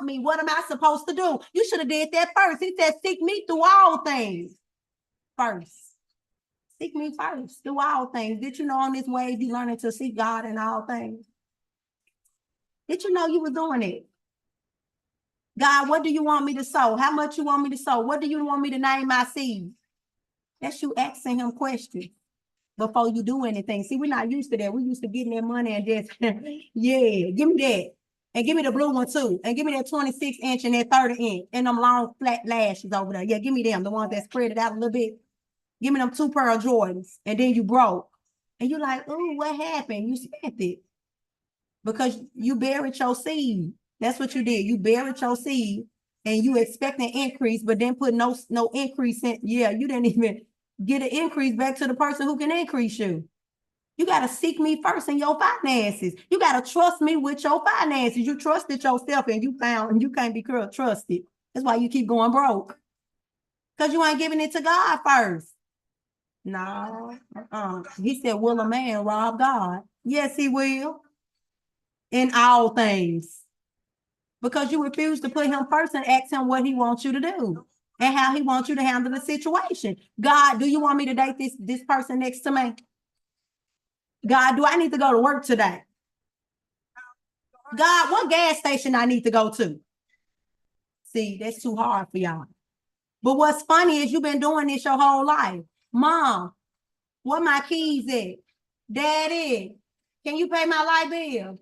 help me. What am I supposed to do? You should have did that first. He said, seek me through all things first. Seek me first through all things. Did you know on this way you learning to seek God in all things? Did you know you were doing it? God, what do you want me to sow? How much you want me to sow? What do you want me to name my seed? That's you asking him questions before you do anything. See, we're not used to that. We're used to getting that money and just, yeah, give me that. And give me the blue one too. And give me that 26-inch and that 30-inch and them long flat lashes over there. Yeah, give me them, the ones that spread it out a little bit. Give me them 2 pair of Jordans. And then you broke. And you're like, oh, what happened? You spent it. Because you buried your seed. That's what you did. You buried your seed and you expect an increase, but then put no increase in. Yeah, you didn't even get an increase back to the person who can increase you. You got to seek me first in your finances. You got to trust me with your finances. You trusted yourself and you found and you can't be trusted. That's why you keep going broke. Because you ain't giving it to God first. No. He said, will a man rob God? Yes, he will. In all things. Because you refuse to put him first and ask him what he wants you to do and how he wants you to handle the situation. God, do you want me to date this person next to me? God, do I need to go to work today? God, what gas station I need to go to? See, that's too hard for y'all. But what's funny is you've been doing this your whole life. Mom, where my keys at? Daddy, can you pay my light bill?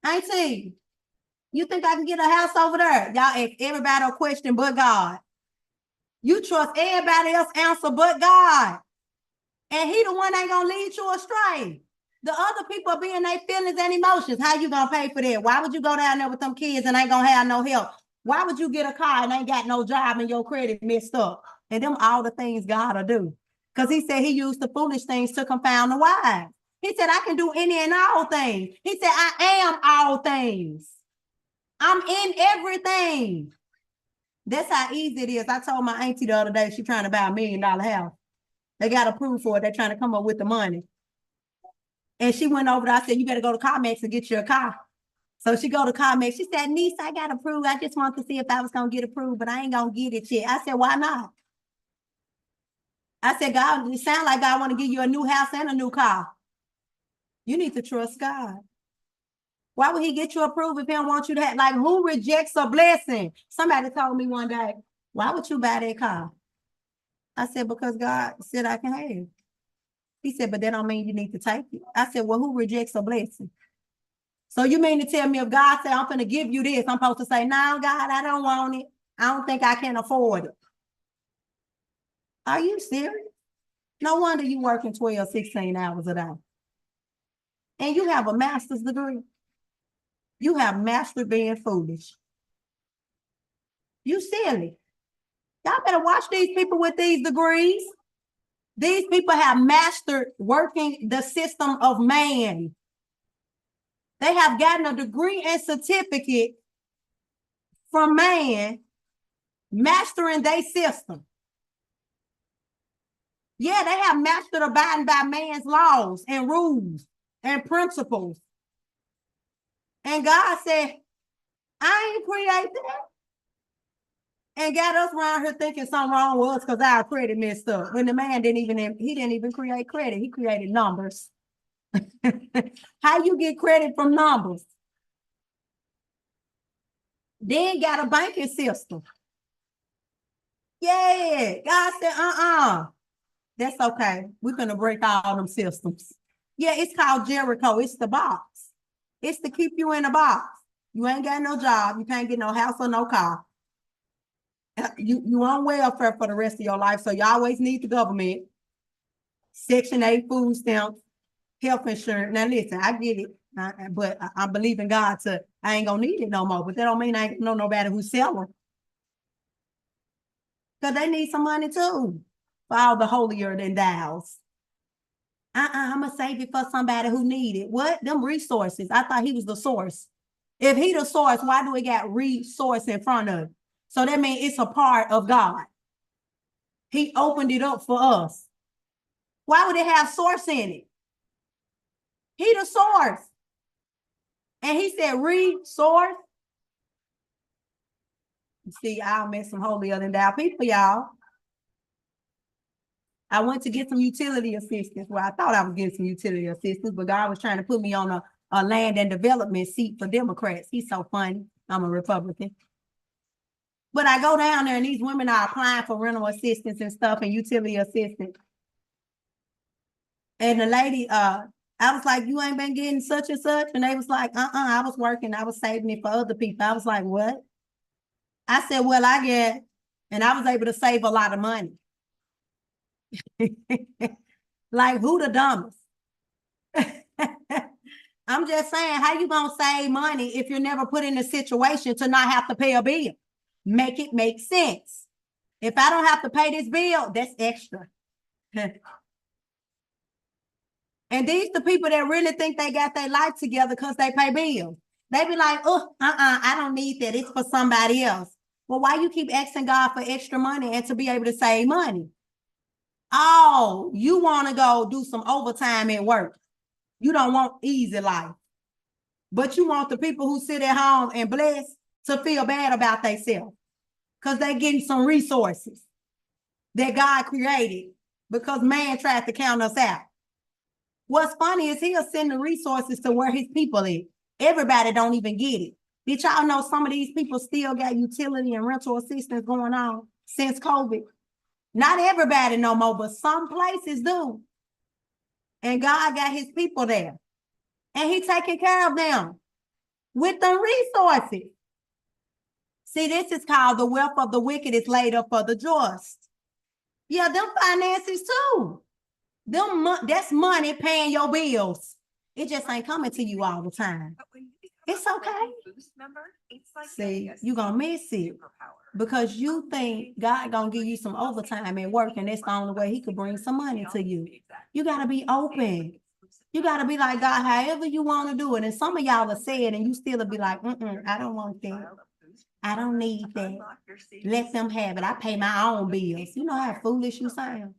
Auntie, you think I can get a house over there? Y'all ask everybody a question but God. You trust everybody else answer but God. And he the one ain't gonna lead you astray. The other people being their feelings and emotions. How you gonna pay for that? Why would you go down there with them kids and ain't gonna have no help? Why would you get a car and ain't got no job and your credit messed up? And them all the things God will do. Because he said he used the foolish things to confound the wise. He said, I can do any and all things. He said, I am all things. I'm in everything. That's how easy it is. I told my auntie the other day, she's trying to buy $1 million house. They got approved for it. They're trying to come up with the money. And she went over there. I said, you better go to CarMax and get your car. So she go to CarMax. She said, niece, I got approved. I just wanted to see if I was going to get approved, but I ain't going to get it yet. I said, why not? I said, God, it sounds like God want to give you a new house and a new car. You need to trust God. Why would he get you approved if he don't want you to have, like, who rejects a blessing? Somebody told me one day, why would you buy that car? I said, because God said I can have it. He said, but that don't mean you need to take it. I said, well, who rejects a blessing? So you mean to tell me if God said, I'm going to give you this, I'm supposed to say, no, God, I don't want it. I don't think I can afford it. Are you serious? No wonder you working 12, 16 hours a day. And you have a master's degree. You have mastered being foolish. You silly. Y'all better watch these people with these degrees. These people have mastered working the system of man. They have gotten a degree and certificate from man, mastering their system. Yeah, they have mastered abiding by man's laws and rules and principles. And God said, I ain't create that. And got us around here thinking something wrong with us because our credit messed up. When the man didn't even create credit. He created numbers. How you get credit from numbers? Then got a banking system. Yeah, God said, that's okay. We're going to break all them systems. Yeah, it's called Jericho. It's the box. It's to keep you in a box. You ain't got no job. You can't get no house or no car. You on welfare for the rest of your life, so you always need the government. Section 8 food stamps, health insurance. Now listen, I get it, but I believe in God I ain't gonna need it no more. But that don't mean I ain't know nobody who's selling. Because they need some money too. For all the holier than thous. I'm gonna save it for somebody who need it. What? Them resources. I thought he was the source. If he the source, why do we got resource in front of it? So that means it's a part of God. He opened it up for us. Why would it have source in it? He the source. And he said resource. See, I'll make some holier than thou people, y'all. I went to get some utility assistance. Well, I thought I was getting some utility assistance, but God was trying to put me on a land and development seat for Democrats. He's so funny. I'm a Republican. But I go down there and these women are applying for rental assistance and stuff and utility assistance. And the lady, I was like, you ain't been getting such and such. And they was like, I was working. I was saving it for other people. I was like, what? I said, well, I get, and I was able to save a lot of money. Like, who the dumbest? I'm just saying, how you gonna save money if you're never put in a situation to not have to pay a bill? Make it make sense. If I don't have to pay this bill, that's extra. And these the people that really think they got their life together because they pay bills. They be like, I don't need that. It's for somebody else. Well, why you keep asking God for extra money and to be able to save money? Oh, you want to go do some overtime at work. You don't want easy life. But you want the people who sit at home and bless to feel bad about themselves because they're getting some resources that God created because man tried to count us out. What's funny is he'll send the resources to where his people is. Everybody don't even get it. Did y'all know some of these people still got utility and rental assistance going on since COVID? Not everybody no more, but some places do. And God got his people there. And he taking care of them with the resources. See, this is called the wealth of the wicked is laid up for the just. Yeah, them finances too. That's money paying your bills. It just ain't coming to you all the time. It's okay. See, you're going to miss it because you think God going to give you some overtime at work and that's the only way he could bring some money to you. You got to be open. You got to be like, God, however you want to do it. And some of y'all are saying and you still will be like, I don't want that. I don't need that. Let them have it. I pay my own bills. You know how foolish you sound?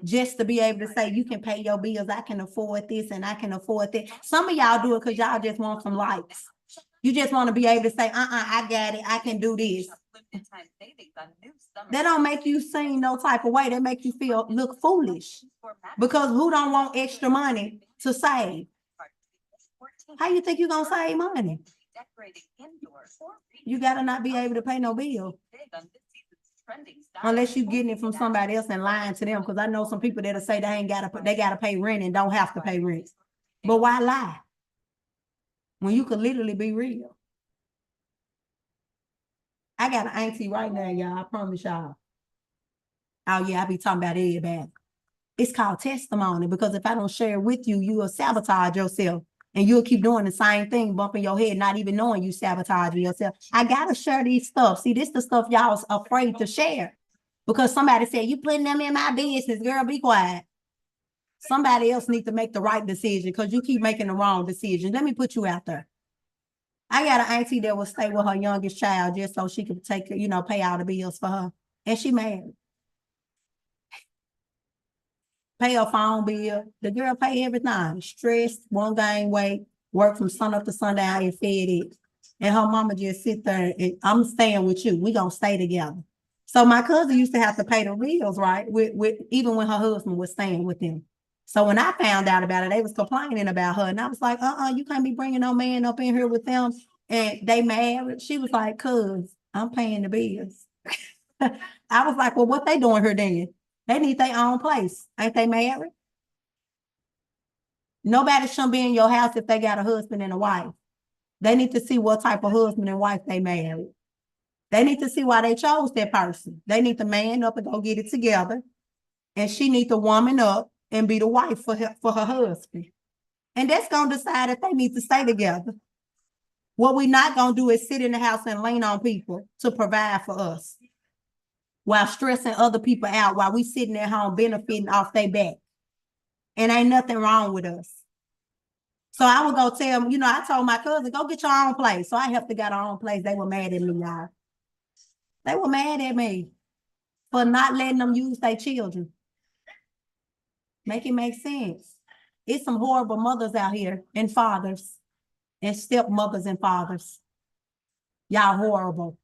Just to be able to say you can pay your bills. I can afford this and I can afford that. Some of y'all do it because y'all just want some likes. You just want to be able to say, I got it. I can do this. That don't make you seem no type of way. That make you look foolish. Because who don't want extra money to save? How you think you're going to save money? You gotta not be able to pay no bill. Unless you getting it from somebody else and lying to them. Because I know some people that'll say they gotta pay rent and don't have to pay rent. But why lie? When you could literally be real. I got an auntie right now, y'all. I promise y'all. Oh yeah, I be talking about everybody. It's called testimony because if I don't share it with you, you will sabotage yourself. And you'll keep doing the same thing, bumping your head, not even knowing you sabotaging yourself. I gotta share these stuff. See, this the stuff y'all's afraid to share. Because somebody said, you putting them in my business, girl, be quiet. Somebody else needs to make the right decision because you keep making the wrong decision. Let me put you out there. I got an auntie that will stay with her youngest child just so she could take, pay all the bills for her. And she married. Pay her phone bill. The girl pay everything. Stressed, won't gain weight, work from sun up to sundown and fed it. And her mama just sit there and I'm staying with you. We gonna stay together. So my cousin used to have to pay the bills, right? With even when her husband was staying with them. So when I found out about it, they was complaining about her. And I was like, you can't be bringing no man up in here with them. And they married. She was like, cuz I'm paying the bills. I was like, well, what they doing here then? They need their own place. Ain't they married? Nobody shouldn't be in your house if they got a husband and a wife. They need to see what type of husband and wife they married. They need to see why they chose that person. They need to man up and go get it together. And she need to woman up and be the wife for her husband. And that's going to decide if they need to stay together. What we're not going to do is sit in the house and lean on people to provide for us while stressing other people out while we sitting at home benefiting off their back. And ain't nothing wrong with us. So I would go tell them, I told my cousin, go get your own place. So I helped her get her own place. They were mad at me, y'all. They were mad at me for not letting them use their children. Make it make sense. It's some horrible mothers out here and fathers and stepmothers and fathers. Y'all horrible.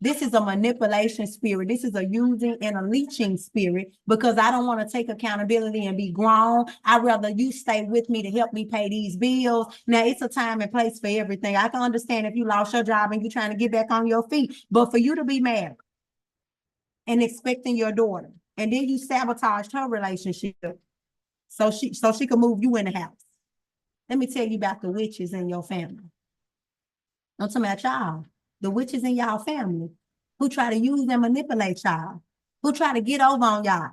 This is a manipulation spirit. This is a using and a leeching spirit, because I don't want to take accountability and be grown. I'd rather you stay with me to help me pay these bills. Now, it's a time and place for everything. I can understand if you lost your job and you're trying to get back on your feet, but for you to be married and expecting your daughter, and then you sabotaged her relationship so she could move you in the house. Let me tell you about the witches in your family. I'm talking about y'all. The witches in y'all family who try to use and manipulate y'all, who try to get over on y'all.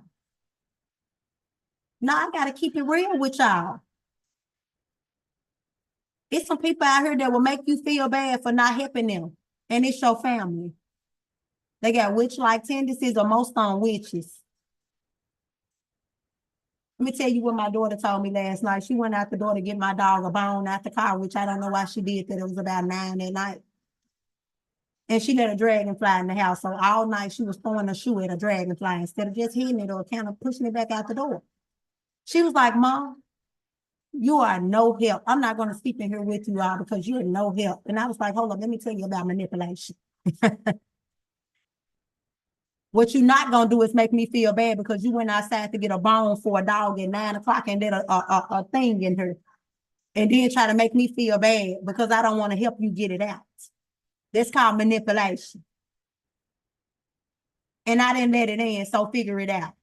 No, I got to keep it real with y'all. It's some people out here that will make you feel bad for not helping them, and it's your family. They got witch-like tendencies, or most on witches. Let me tell you what my daughter told me last night. She went out the door to get my dog a bone out the car, which I don't know why she did that. It was about 9 at night. And she let a dragonfly in the house. So all night she was throwing a shoe at a dragonfly instead of just hitting it or kind of pushing it back out the door. She was like, Mom, you are no help. I'm not going to sleep in here with you all because you're no help. And I was like, hold up, let me tell you about manipulation. What you're not going to do is make me feel bad because you went outside to get a bone for a dog at 9 o'clock and did a thing in her. And then try to make me feel bad because I don't want to help you get it out. That's called manipulation. And I didn't let it in, so figure it out.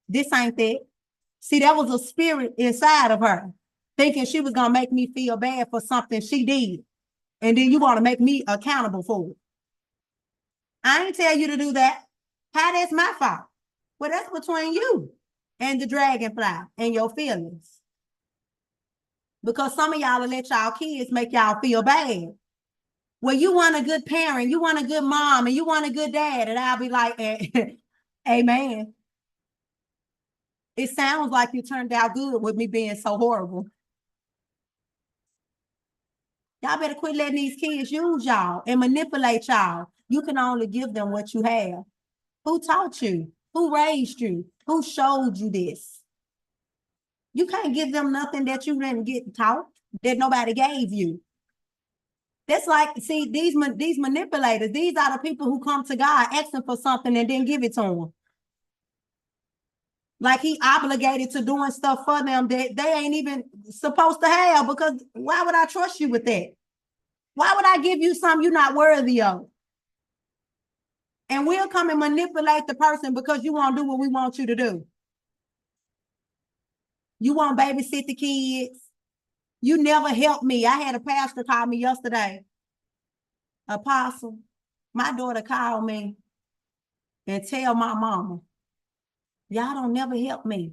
This ain't that. See, that was a spirit inside of her, thinking she was going to make me feel bad for something she did. And then you want to make me accountable for it. I ain't tell you to do that. How that's my fault? Well, that's between you and the dragonfly and your feelings. Because some of y'all will let y'all kids make y'all feel bad. Well, you want a good parent, you want a good mom, and you want a good dad. And I'll be like, amen. It sounds like you turned out good with me being so horrible. Y'all better quit letting these kids use y'all and manipulate y'all. You can only give them what you have. Who taught you? Who raised you? Who showed you this? You can't give them nothing that you didn't get taught, that nobody gave you. That's like, see, these manipulators, these are the people who come to God asking for something and then give it to them. Like he obligated to doing stuff for them that they ain't even supposed to have, because why would I trust you with that? Why would I give you something you're not worthy of? And we'll come and manipulate the person because you won't do what we want you to do. You won't babysit the kids. You never helped me. I had a pastor call me yesterday. Apostle, my daughter called me and tell my mama, y'all don't never help me.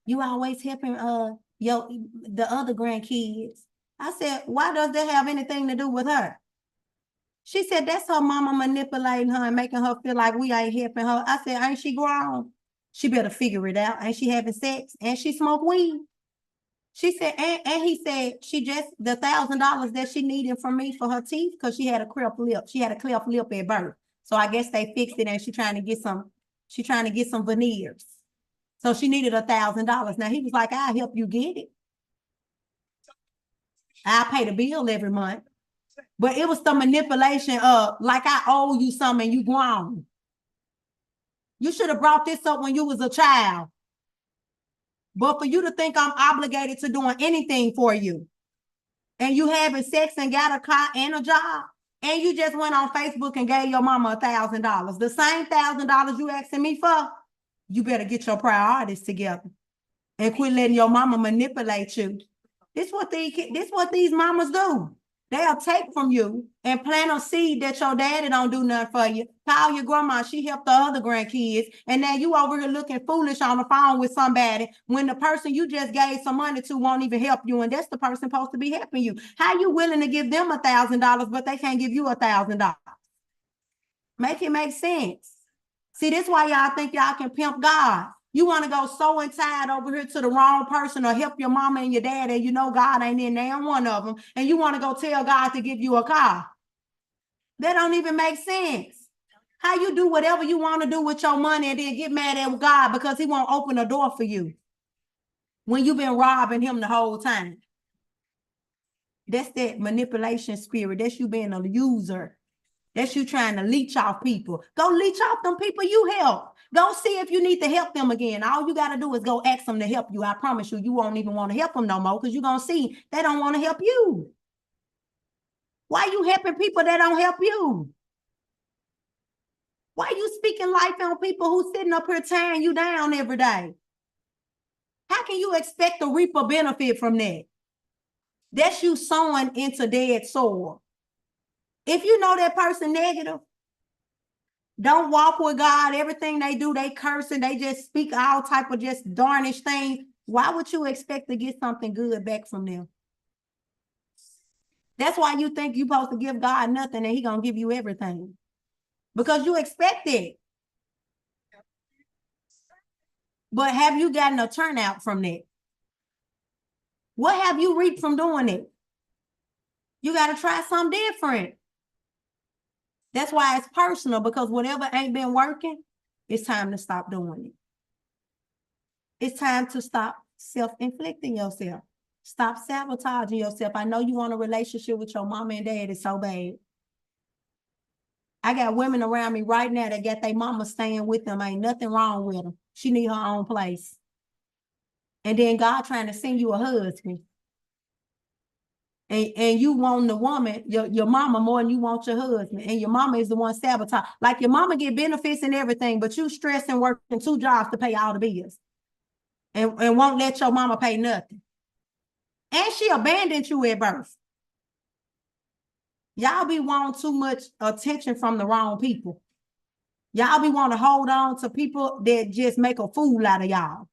You always helping the other grandkids. I said, why does that have anything to do with her? She said, that's her mama manipulating her and making her feel like we ain't helping her. I said, ain't she grown? She better figure it out. Ain't she having sex? And she smoke weed? She said, and he said, she just, the $1,000 that she needed from me for her teeth, because she had a cleft lip. She had a cleft lip at birth. So I guess they fixed it and she's trying to get some veneers. So she needed $1,000. Now he was like, I'll help you get it. I'll pay the bill every month. But it was the manipulation of, like, I owe you something and you grown. You should have brought this up when you was a child. But for you to think I'm obligated to doing anything for you, and you having sex and got a car and a job, and you just went on Facebook and gave your mama $1,000, the same $1,000 you asking me for, you better get your priorities together and quit letting your mama manipulate you. This what these mamas do. They'll take from you and plant a seed that your daddy don't do nothing for you. Call your grandma, she helped the other grandkids, and now you over here looking foolish on the phone with somebody when the person you just gave some money to won't even help you, and that's the person supposed to be helping you. How you willing to give them $1,000, but they can't give you $1,000? Make it make sense. See, this is why y'all think y'all can pimp God. You want to go so and tied over here to the wrong person or help your mama and your dad, and you know God ain't in there, one of them, and you want to go tell God to give you a car. That don't even make sense. How you do whatever you want to do with your money and then get mad at God because he won't open a door for you when you've been robbing him the whole time? That's that manipulation spirit. That's you being a user. That's you trying to leech off people. Go leech off them people you help. Go see if you need to help them again. All you got to do is go ask them to help you. I promise you, you won't even want to help them no more because you're going to see they don't want to help you. Why you helping people that don't help you? Why you speaking life on people who sitting up here tearing you down every day? How can you expect to reap a benefit from that? That's you sowing into dead soil. If you know that person negative, don't walk with God. Everything they do, they cursing. They just speak all type of just darnish things. Why would you expect to get something good back from them? That's why you think you're supposed to give God nothing and he going to give you everything. Because you expect it. But have you gotten a turnout from that? What have you reaped from doing it? You got to try something different. That's why it's personal, because whatever ain't been working, it's time to stop doing it. It's time to stop self-inflicting yourself. Stop sabotaging yourself. I know you want a relationship with your mama and daddy so bad. I got women around me right now that got their mama staying with them. Ain't nothing wrong with them. She need her own place. And then God trying to send you a husband. And you want the woman, your mama more than you want your husband. And your mama is the one sabotage. Like your mama get benefits and everything, but you stressing working 2 jobs to pay all the bills. And won't let your mama pay nothing. And she abandoned you at birth. Y'all be wanting too much attention from the wrong people. Y'all be wanting to hold on to people that just make a fool out of y'all.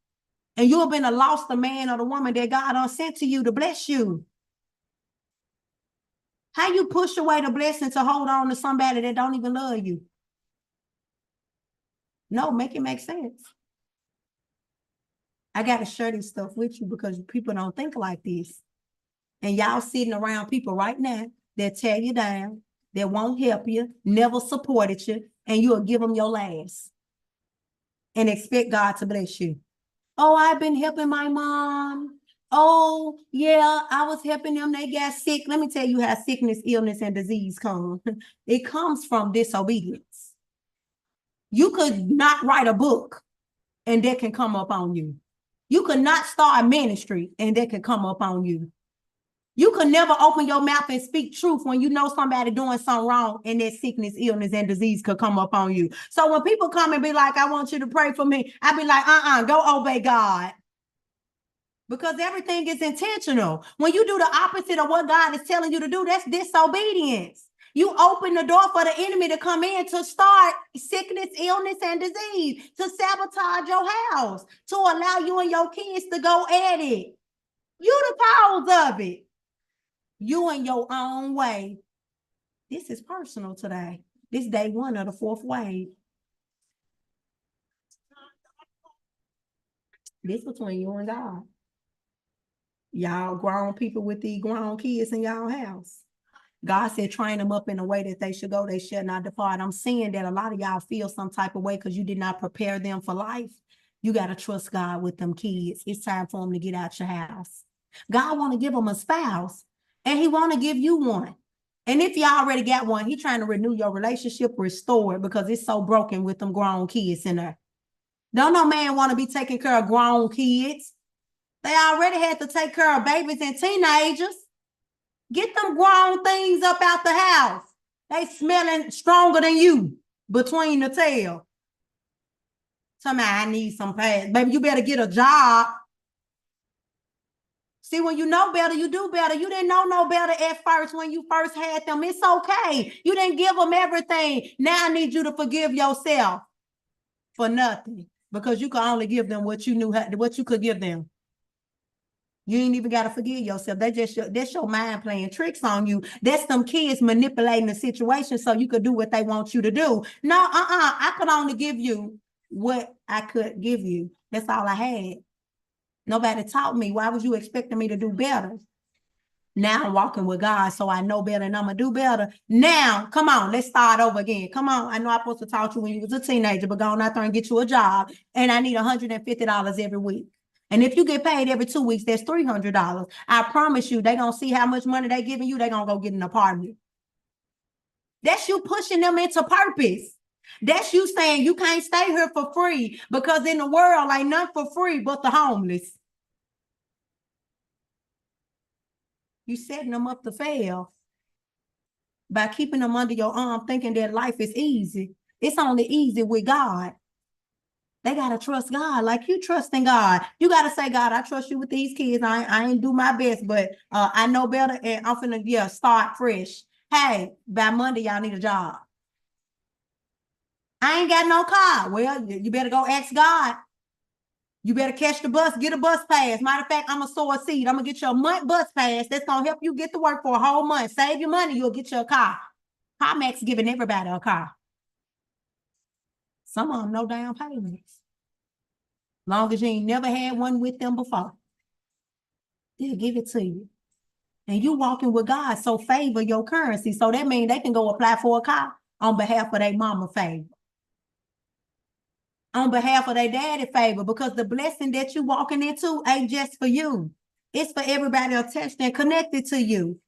And you have been lost the man or the woman that God done sent to you to bless you. How you push away the blessing to hold on to somebody that don't even love you? No, make it make sense. I got to share this stuff with you because people don't think like this. And y'all sitting around people right now that tear you down, that won't help you, never supported you, and you'll give them your last and expect God to bless you. Oh, I've been helping my mom. Oh, yeah, I was helping them. They got sick. Let me tell you how sickness, illness, and disease come. It comes from disobedience. You could not write a book and that can come up on you. You could not start a ministry and that can come up on you. You could never open your mouth and speak truth when you know somebody doing something wrong and that sickness, illness, and disease could come up on you. So when people come and be like, I want you to pray for me, I be like, go obey God. Because everything is intentional. When you do the opposite of what God is telling you to do, that's disobedience. You open the door for the enemy to come in to start sickness, illness, and disease, to sabotage your house, to allow you and your kids to go at it. You the cause of it. You in your own way. This is personal today. This day 1 of the 4th wave. This between you and God. Y'all grown people with these grown kids in y'all house. God said, train them up in a way that they should go. They shall not depart. I'm seeing that a lot of y'all feel some type of way because you did not prepare them for life. You got to trust God with them kids. It's time for them to get out your house. God want to give them a spouse, and he want to give you one. And if you already got one, he trying to renew your relationship, restore it, because it's so broken with them grown kids in there. Don't no man want to be taking care of grown kids. They already had to take care of babies and teenagers. Get them grown things up out the house. They smelling stronger than you between the tail. Somebody, I need some pads. Baby, you better get a job. See, when you know better, you do better. You didn't know no better at first when you first had them. It's okay. You didn't give them everything. Now I need you to forgive yourself for nothing, because you can only give them what you knew, what you could give them. You ain't even got to forgive yourself. That's your mind playing tricks on you. That's them kids manipulating the situation so you could do what they want you to do. No, I could only give you what I could give you. That's all I had. Nobody taught me. Why was you expecting me to do better? Now I'm walking with God, so I know better and I'm going to do better. Now, come on, let's start over again. Come on. I know I'm supposed to talk to you when you was a teenager, but go on out there and get you a job. And I need $150 every week. And if you get paid every 2 weeks, that's $300. I promise you, they're going to see how much money they're giving you. They're going to go get an apartment. That's you pushing them into purpose. That's you saying you can't stay here for free because in the world ain't none for free but the homeless. You setting them up to fail by keeping them under your arm thinking that life is easy. It's only easy with God. They got to trust God like you trusting God. You got to say, God, I trust you with these kids. I ain't do my best, but I know better and I'm finna start fresh. Hey, by Monday, y'all need a job. I ain't got no car. Well, you better go ask God. You better catch the bus, get a bus pass. Matter of fact, I'm going to sow a seed. I'm going to get you a month bus pass. That's going to help you get to work for a whole month. Save your money, you'll get you a car. CarMax giving everybody a car. Some of them no down payments. Long as you ain't never had one with them before, they'll give it to you. And you walking with God, so favor your currency. So that means they can go apply for a car on behalf of their mama favor. On behalf of their daddy favor, because the blessing that you walking into ain't just for you. It's for everybody attached and connected to you.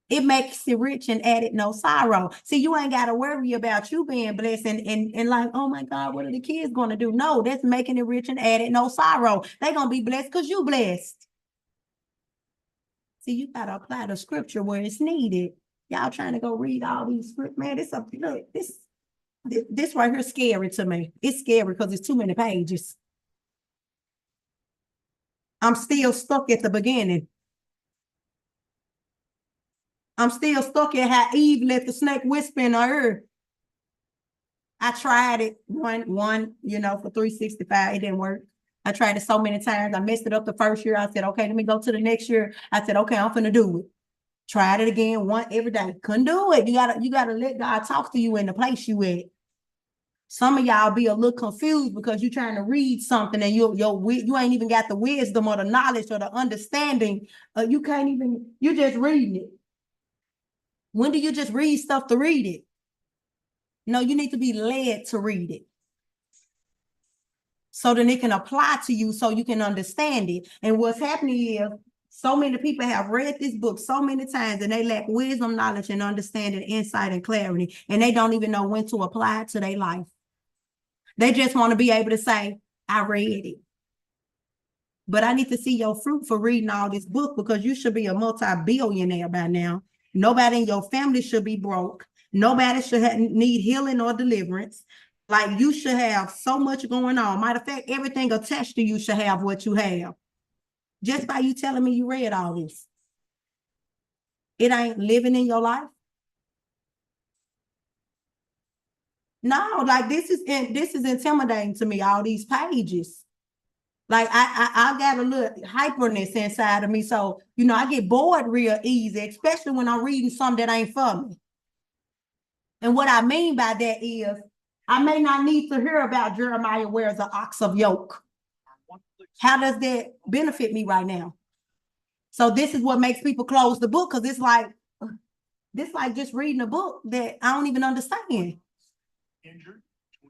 It makes you rich and added no sorrow. See, you ain't got to worry about you being blessed and like, oh my God, what are the kids going to do? No, that's making it rich and added no sorrow. They're going to be blessed because you blessed. See, you got to apply the scripture where it's needed. Y'all trying to go read all these scripts, man. This right here is scary to me. It's scary because it's too many pages. I'm still stuck at the beginning. I'm still stuck at how Eve let the snake whisper in her ear. I tried it one, for 365. It didn't work. I tried it so many times. I messed it up the first year. I said, okay, let me go to the next year. I said, okay, I'm finna do it. Tried it again, one every day. Couldn't do it. You gotta let God talk to you in the place you at. Some of y'all be a little confused because you're trying to read something and you ain't even got the wisdom or the knowledge or the understanding. You just reading it. When do you just read stuff to read it? No, you need to be led to read it. So then it can apply to you so you can understand it. And what's happening is so many people have read this book so many times and they lack wisdom, knowledge, and understanding, insight, and clarity. And they don't even know when to apply it to their life. They just want to be able to say, I read it. But I need to see your fruit for reading all this book because you should be a multi-billionaire by now. Nobody in your family should be broke. Nobody should need healing or deliverance. Like you should have so much going on. Matter of fact, everything attached to you should have what you have. Just by you telling me you read all this. It ain't living in your life. No, like this is intimidating to me, all these pages. Like I got a little hyperness inside of me. So, I get bored real easy, especially when I'm reading something that ain't for me. And what I mean by that is I may not need to hear about Jeremiah wears an ox of yoke. How does that benefit me right now? So this is what makes people close the book, because it's like just reading a book that I don't even understand.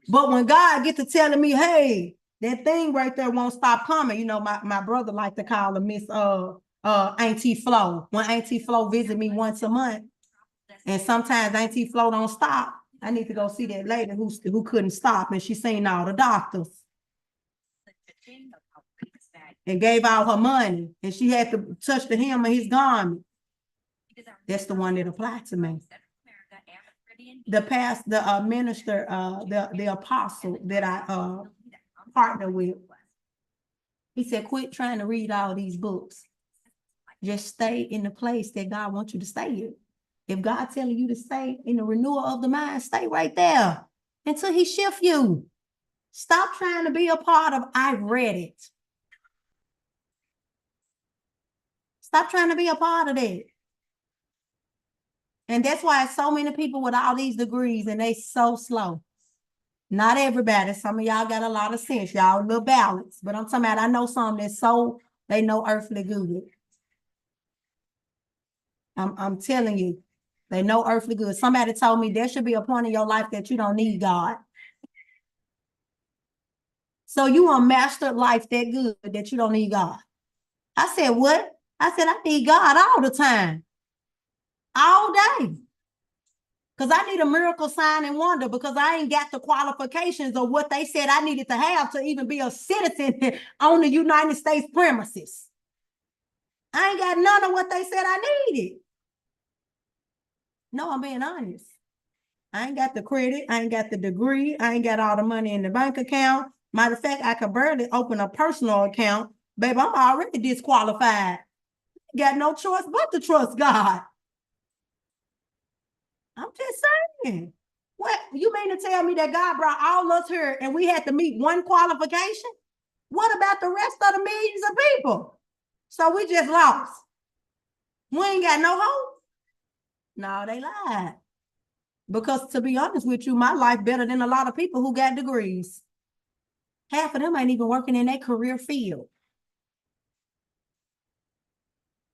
But when God gets to telling me, hey, that thing right there won't stop coming. My brother like to call her Miss Auntie Flo. When Auntie Flo visit me once a month, and sometimes Auntie Flo don't stop. I need to go see that lady who couldn't stop, and she seen all the doctors and gave out her money, and she had to touch the hem of his garment. That's the one that applied to me. The minister, the apostle that I partner with, he said, quit trying to read all these books. Just stay in the place that God wants you to stay in. If God's telling you to stay in the renewal of the mind, stay right there until he shifts you. Stop trying to be a part of, I read it. Stop trying to be a part of that. And that's why so many people with all these degrees and they so slow. Not everybody. Some of y'all got a lot of sense. Y'all a little balanced. But I'm talking about, I know some that's they know earthly good. I'm telling you, they know earthly good. Somebody told me there should be a point in your life that you don't need God. So you want mastered life that good that you don't need God. I said, what? I said, I need God all the time. All day. Because I need a miracle sign and wonder, because I ain't got the qualifications of what they said I needed to have to even be a citizen on the United States premises. I ain't got none of what they said I needed. No, I'm being honest. I ain't got the credit. I ain't got the degree. I ain't got all the money in the bank account. Matter of fact, I could barely open a personal account. Baby, I'm already disqualified. Got no choice but to trust God. I'm just saying. What, you mean to tell me that God brought all us here and we had to meet one qualification? What about the rest of the millions of people? So we just lost. We ain't got no hope. No, they lied. Because to be honest with you, my life better than a lot of people who got degrees. Half of them ain't even working in their career field.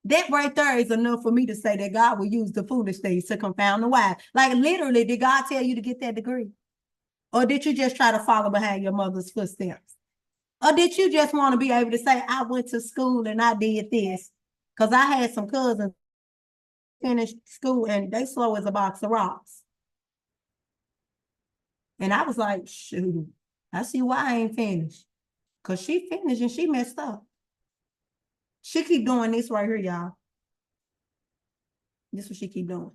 That right there is enough for me to say that God will use the foolish things to confound the wise. Like literally, did God tell you to get that degree? Or did you just try to follow behind your mother's footsteps? Or did you just want to be able to say, I went to school and I did this? Because I had some cousins finished school and they slow as a box of rocks. And I was like, shoot, I see why I ain't finished. Because she finished and she messed up. She keep doing this right here, y'all. This is what she keep doing.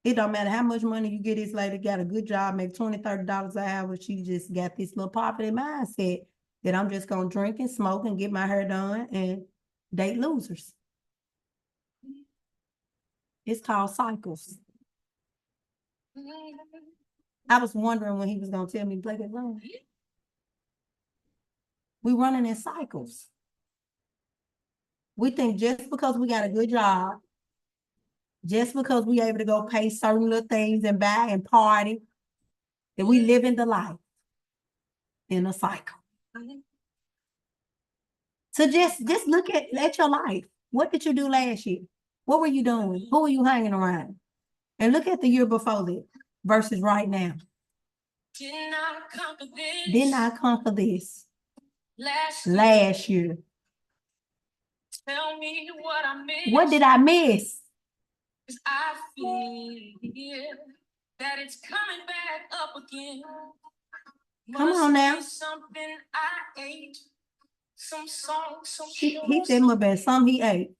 It don't matter how much money you get, this lady got a good job, make $20, $30 an hour. She just got this little poverty mindset that I'm just going to drink and smoke and get my hair done and date losers. It's called cycles. I was wondering when he was going to tell me to play that song. We running in cycles. We think just because we got a good job, just because we able to go pay certain little things and buy and party, that we live in the life in a cycle. So just look at your life. What did you do last year? What were you doing? Who were you hanging around? And look at the year before that versus right now. Didn't I conquer this last year? Tell me what I missed. What did I miss? I feel that it's coming back up again. Come on now. Something I ate. Some song, some he said must be something he ate.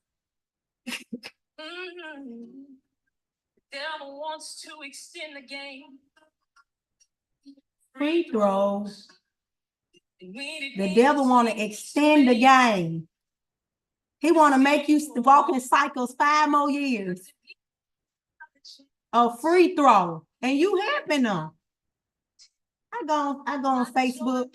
Devil wants to extend the game. Free throws. The devil want to extend the game. He want to make you walk in cycles 5 more years. A free throw. And you helping them. I go on Facebook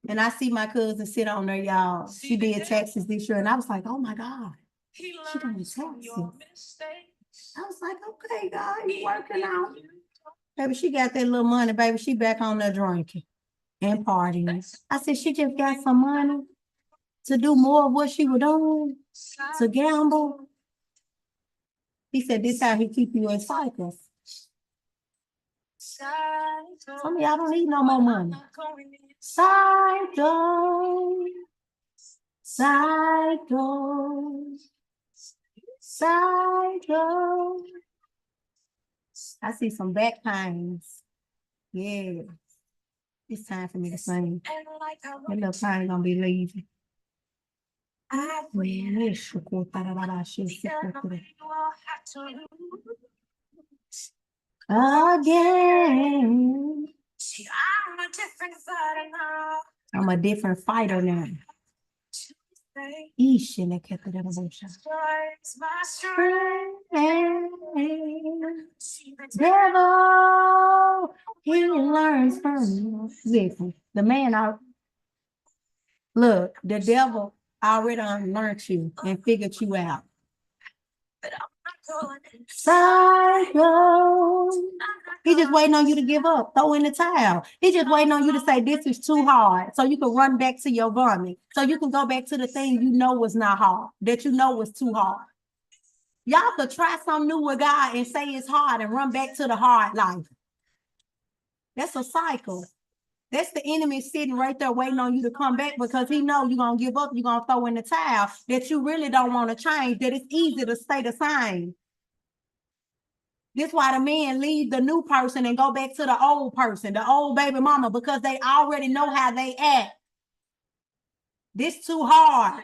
and I see my cousin sit on there, y'all. She did Texas this year. And I was like, oh my God. She done Texas. I was like, okay, God, you working out. Baby, she got that little money, baby. She back on there drinking and partying. I said, she just got some money to do more of what she was doing, to gamble. He said, this how he keep you in cycles. Some of y'all don't need no more money. Cycle. I see some back pains. Yeah. It's time for me to sing. That little pain gonna be leaving. Again. I'm a different fighter now. Devil, he learns from you. Listen, the man out. Look, the devil already learned you and figured you out. Cycle. He just waiting on you to give up, throw in the towel. He just waiting on you to say this is too hard, so you can run back to your vomit, so you can go back to the thing you know was not hard, that you know was too hard. Y'all could try something new with God and say it's hard and run back to the hard life. That's a cycle. That's the enemy sitting right there waiting on you to come back because he know you're going to give up, you're going to throw in the towel, that you really don't want to change, that it's easy to stay the same. This why the men leave the new person and go back to the old person, the old baby mama, because they already know how they act. This too hard.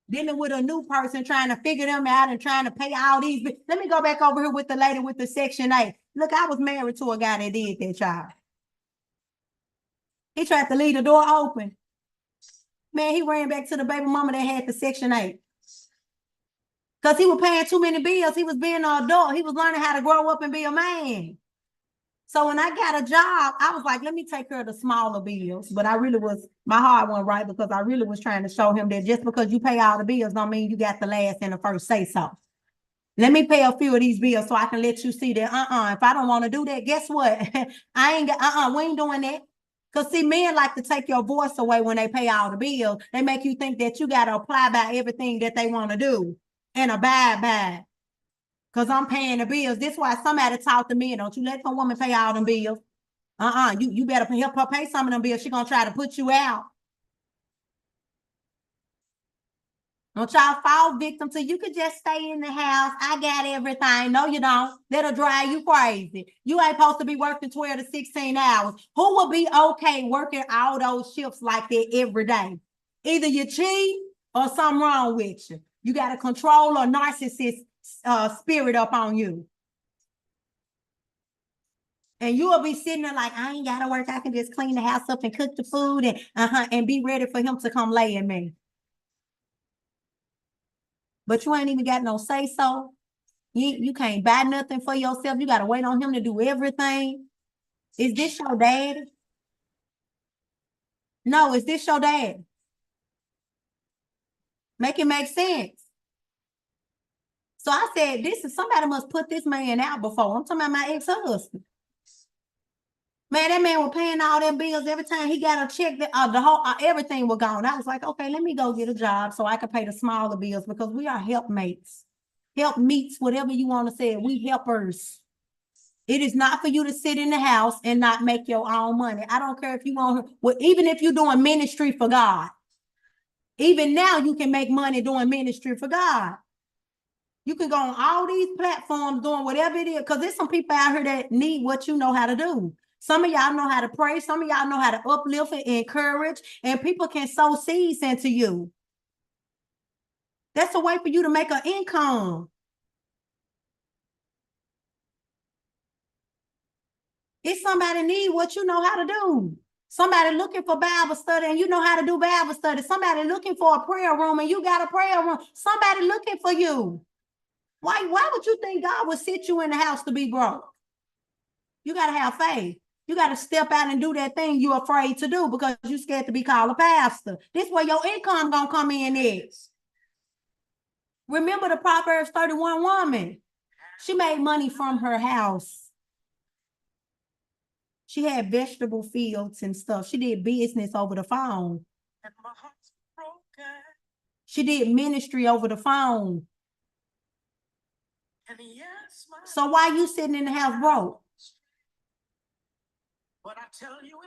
Dealing with a new person, trying to figure them out and trying to pay all these. Let me go back over here with the lady with the Section 8. Look, I was married to a guy that did that, child. He tried to leave the door open. Man, he ran back to the baby mama that had the Section 8. Because he was paying too many bills. He was being an adult. He was learning how to grow up and be a man. So when I got a job, I was like, let me take care of the smaller bills. But I really was, my heart wasn't right because I really was trying to show him that just because you pay all the bills don't mean you got the last and the first say so. Let me pay a few of these bills so I can let you see that, if I don't want to do that, guess what? I ain't got, we ain't doing that. Because see, men like to take your voice away when they pay all the bills. They make you think that you got to apply by everything that they want to do and abide by. Because I'm paying the bills. This is why somebody talk to me. Don't you let some woman pay all them bills. You better help her pay some of them bills. She gonna try to put you out. Don't y'all fall victim to you could just stay in the house. I got everything. No, you don't. That'll drive you crazy. You ain't supposed to be working 12 to 16 hours. Who will be okay working all those shifts like that every day? Either you cheat or something wrong with you. You got a control or narcissist spirit up on you. And you will be sitting there like, I ain't got to work. I can just clean the house up and cook the food and be ready for him to come lay in me. But you ain't even got no say so. You can't buy nothing for yourself. You got to wait on him to do everything. Is this your dad? No, is this your dad? Make it make sense. So I said, somebody must put this man out before. I'm talking about my ex-husband. Man, that man was paying all them bills every time he got a check. The whole everything was gone. I was like, okay, let me go get a job so I can pay the smaller bills because we are helpmates, helpmeets, whatever you want to say. We helpers. It is not for you to sit in the house and not make your own money. I don't care if you want, well, even if you're doing ministry for God. Even now, you can make money doing ministry for God. You can go on all these platforms doing whatever it is because there's some people out here that need what you know how to do. Some of y'all know how to pray. Some of y'all know how to uplift and encourage, and people can sow seeds into you. That's a way for you to make an income. If somebody need what you know how to do. Somebody looking for Bible study and you know how to do Bible study. Somebody looking for a prayer room and you got a prayer room. Somebody looking for you. Why would you think God would sit you in the house to be broke? You got to have faith. You got to step out and do that thing you're afraid to do because you're scared to be called a pastor. This is where your income going to come in is. Remember the Proverbs 31 woman. She made money from her house. She had vegetable fields and stuff. She did business over the phone. And my heart's broken. She did ministry over the phone. And yes, so why you sitting in the house broke? But I tell you,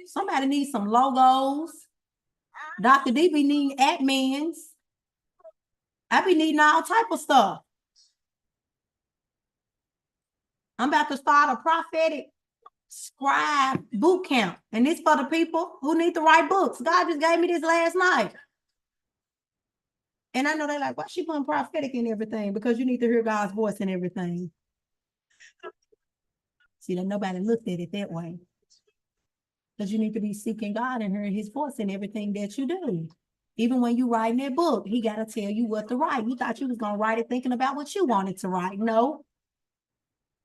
somebody needs some logos. Dr. D be needing admins. I be needing all type of stuff. I'm about to start a prophetic scribe boot camp. And this for the people who need to write books. God just gave me this last night. And I know they're like, why she putting prophetic in everything? Because you need to hear God's voice in everything. See, that nobody looked at it that way. Because you need to be seeking God and hearing his voice in everything that you do. Even when you write that book, he got to tell you what to write. You thought you was going to write it thinking about what you wanted to write. No.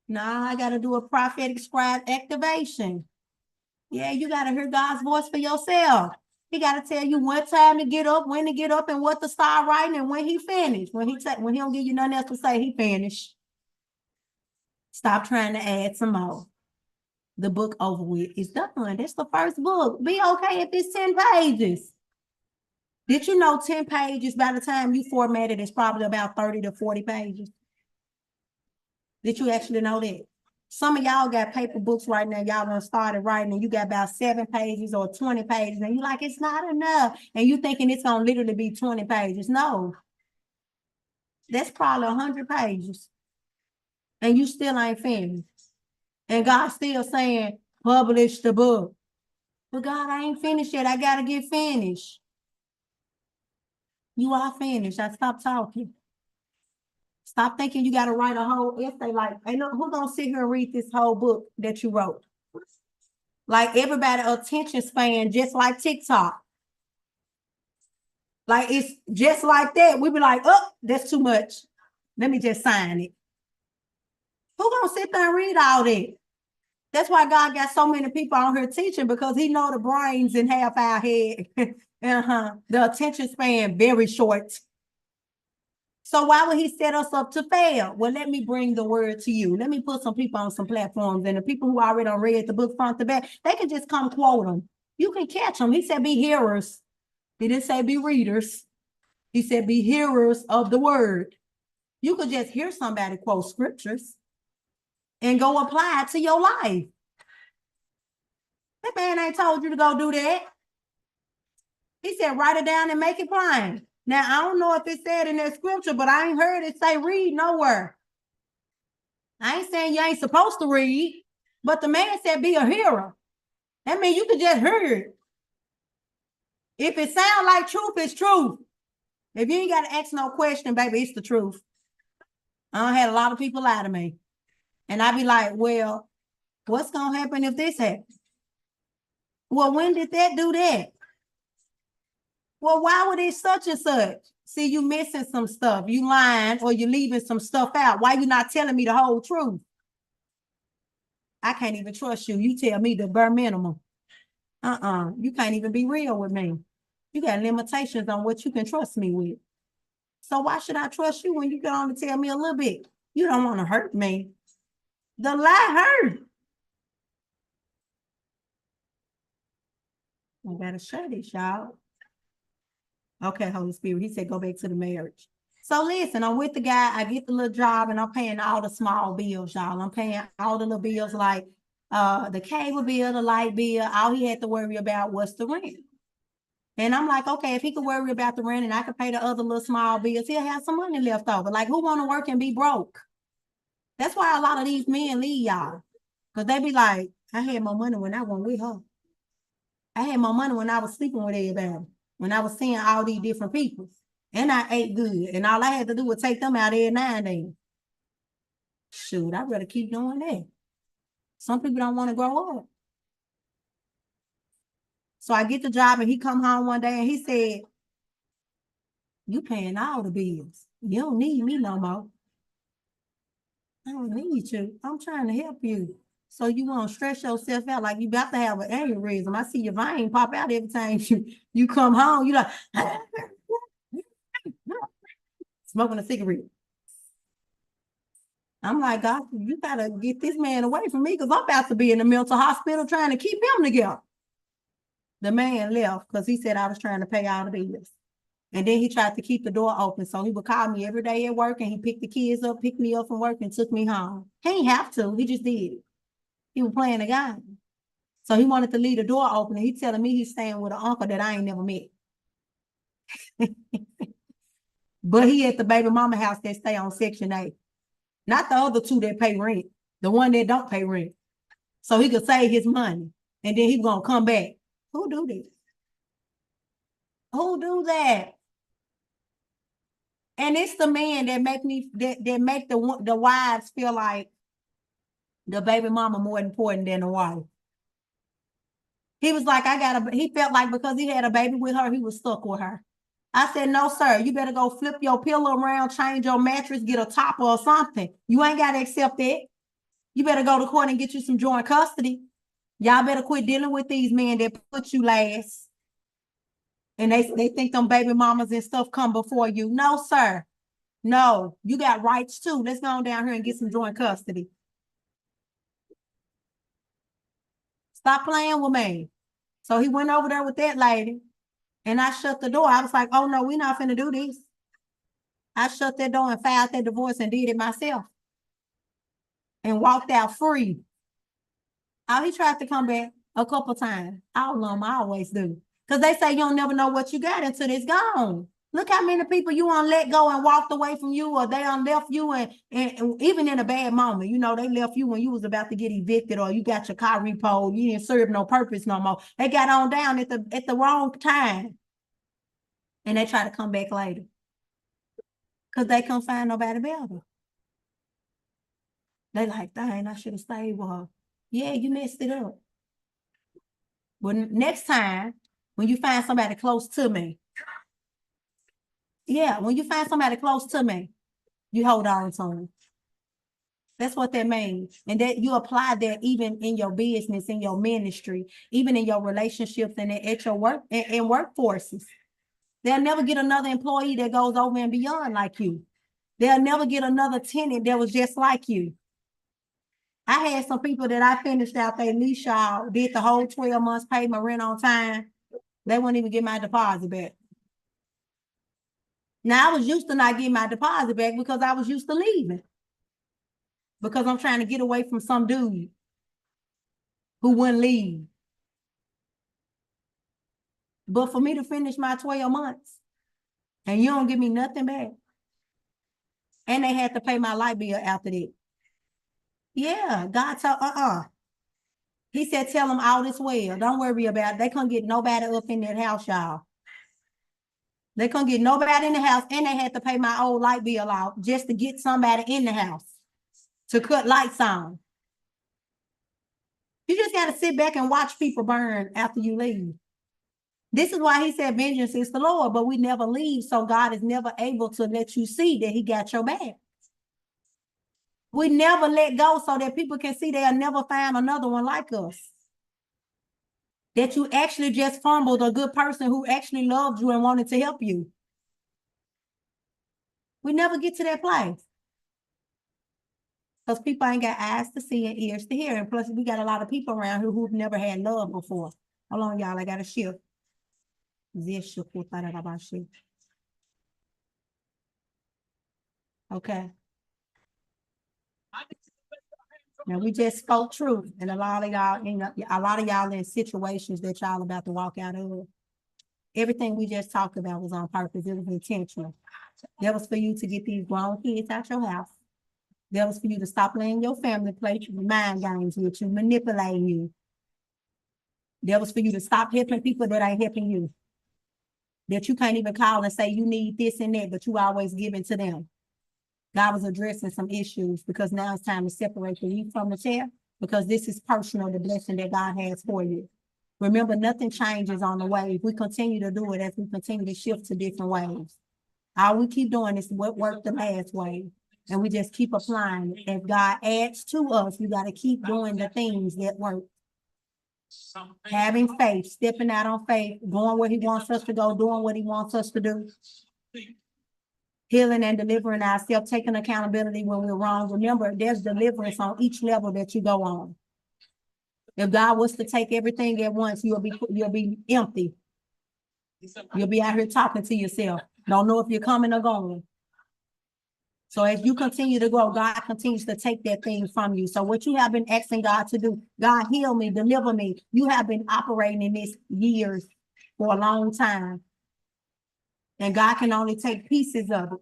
Nah, I got to do a prophetic scribe activation. Yeah, you got to hear God's voice for yourself. He got to tell you what time to get up, when to get up, and what to start writing, and when he finished. When he don't give you nothing else to say, he finished. Stop trying to add some more. The book over with is done. That's the first book. Be okay if it's 10 pages. Did you know 10 pages by the time you format it is probably about 30 to 40 pages? Did you actually know that? Some of y'all got paper books right now. Y'all done started writing and you got about 7 pages or 20 pages and you're like, it's not enough. And you thinking it's going to literally be 20 pages. No. That's probably 100 pages. and you still ain't finished. And God's still saying, publish the book. But God, I ain't finished yet. I got to get finished. You are finished. I stop talking. Stop thinking you got to write a whole essay. Like, ain't no, who gonna sit here and read this whole book that you wrote? Like everybody attention span, just like TikTok. Like it's just like that. We be like, oh, that's too much. Let me just sign it. Who gonna sit there and read all that? That's why God got so many people on here teaching, because he know the brains in half our head. The attention span very short. So why would he set us up to fail? Well, let me bring the word to you. Let me put some people on some platforms, and the people who already read the book front to back, they can just come quote them. You can catch them. He said be hearers. He didn't say be readers. He said be hearers of the word. You could just hear somebody quote scriptures and go apply it to your life. That man ain't told you to go do that. He said write it down and make it plain. Now, I don't know if it said in that scripture, but I ain't heard it say read nowhere. I ain't saying you ain't supposed to read, but the man said be a hearer. That means you could just hear it. If it sounds like truth, it's truth. If you ain't got to ask no question, baby, it's the truth. I done had a lot of people lie to me. And I be like, well, what's going to happen if this happens? Well, when did that do that? Well, why would it such and such? See, you missing some stuff. You lying or you leaving some stuff out. Why you not telling me the whole truth? I can't even trust you. You tell me the bare minimum. You can't even be real with me. You got limitations on what you can trust me with. So why should I trust you when you can only tell me a little bit? You don't want to hurt me. The lie hurt. I gotta share this, y'all. Okay, Holy Spirit. He said, go back to the marriage. So listen, I'm with the guy. I get the little job and I'm paying all the small bills, y'all. I'm paying all the little bills like the cable bill, the light bill. All he had to worry about was the rent. And I'm like, okay, if he could worry about the rent and I could pay the other little small bills, he'll have some money left over. Like, who want to work and be broke? That's why a lot of these men leave y'all. Because they be like, I had more money when I went with her. I had more money when I was sleeping with everybody. When I was seeing all these different people. And I ate good. And all I had to do was take them out every now and then. Shoot, I'd rather keep doing that. Some people don't want to grow up. So I get the job and he come home one day and he said, you paying all the bills. You don't need me no more. I don't need you. I'm trying to help you. So you want to stress yourself out like you about to have an aneurysm. I see your vein pop out every time you come home. You like smoking a cigarette. I'm like, God, you gotta get this man away from me because I'm about to be in the mental hospital trying to keep him together. The man left because he said I was trying to pay all the bills. And then he tried to keep the door open. So he would call me every day at work and he picked the kids up, picked me up from work and took me home. He ain't have to. He just did it. He was playing a game. So he wanted to leave the door open and he telling me he's staying with an uncle that I ain't never met. But he at the baby mama house that stay on Section 8. Not the other two that pay rent. The one that don't pay rent. So he could save his money. And then he gonna come back. Who do this? Who do that? And it's the man that make me that make the wives feel like the baby mama more important than the wife. He was like, he felt like because he had a baby with her, he was stuck with her. I said, no, sir, you better go flip your pillow around, change your mattress, get a topper or something. You ain't got to accept that. You better go to court and get you some joint custody. Y'all better quit dealing with these men that put you last. And they think them baby mamas and stuff come before you. No, sir. No, you got rights too. Let's go on down here and get some joint custody. Stop playing with me. So he went over there with that lady and I shut the door. I was like, oh no, we're not finna do this. I shut that door and filed that divorce and did it myself. And walked out free. Oh, he tried to come back a couple times. I don't know him, I always do. Because they say you don't never know what you got until it's gone. Look how many people you let go and walked away from you, or they left you, and even in a bad moment, they left you when you was about to get evicted, or you got your car repoed, you didn't serve no purpose no more. They got on down at the wrong time, and they try to come back later because they couldn't find nobody better. They like, dang, I should have stayed with her. Yeah, you messed it up. But next time, when you find somebody close to me, when you find somebody close to me, you hold on to them. That's what that means. And that you apply that even in your business, in your ministry, even in your relationships and at your work and workforces. They'll never get another employee that goes over and beyond like you. They'll never get another tenant that was just like you. I had some people that I finished out their lease, y'all, did the whole 12 months, paid my rent on time. They wouldn't even get my deposit back. Now, I was used to not getting my deposit back because I was used to leaving. Because I'm trying to get away from some dude who wouldn't leave. But for me to finish my 12 months and you don't give me nothing back, and they had to pay my light bill after that. Yeah, God told, He said, tell them all this well. Don't worry about it. They couldn't get nobody up in that house, y'all. They couldn't get nobody in the house, and they had to pay my old light bill out just to get somebody in the house to cut lights on. You just got to sit back and watch people burn after you leave. This is why he said vengeance is the Lord, but we never leave, so God is never able to let you see that he got your back. We never let go so that people can see they'll never find another one like us. That you actually just fumbled a good person who actually loved you and wanted to help you. We never get to that place. Because people ain't got eyes to see and ears to hear. And plus, we got a lot of people around here who've never had love before. Hold on, y'all. I got a shift. Okay. Now we just spoke truth, and a lot of y'all in situations that y'all about to walk out of. Everything we just talked about was on purpose. It was intentional. That was for you to get these grown kids out your house. That was for you to stop letting your family play mind games with you, manipulating you. That was for you to stop helping people that ain't helping you. That you can't even call and say you need this and that, but you always giving to them. God was addressing some issues because now it's time to separate the wheat from the chair, because this is personal, the blessing that God has for you. Remember, nothing changes on the way. We continue to do it as we continue to shift to different ways. All we keep doing is what worked the last way, and we just keep applying it. If God adds to us, we got to keep doing the things that work. Having faith, stepping out on faith, going where he wants us to go, doing what he wants us to do. Healing and delivering ourselves, taking accountability when we're wrong. Remember, there's deliverance on each level that you go on. If God was to take everything at once, you'll be empty. You'll be out here talking to yourself. Don't know if you're coming or going. So as you continue to grow, God continues to take that thing from you. So what you have been asking God to do, God heal me, deliver me. You have been operating in this years for a long time. And God can only take pieces of it.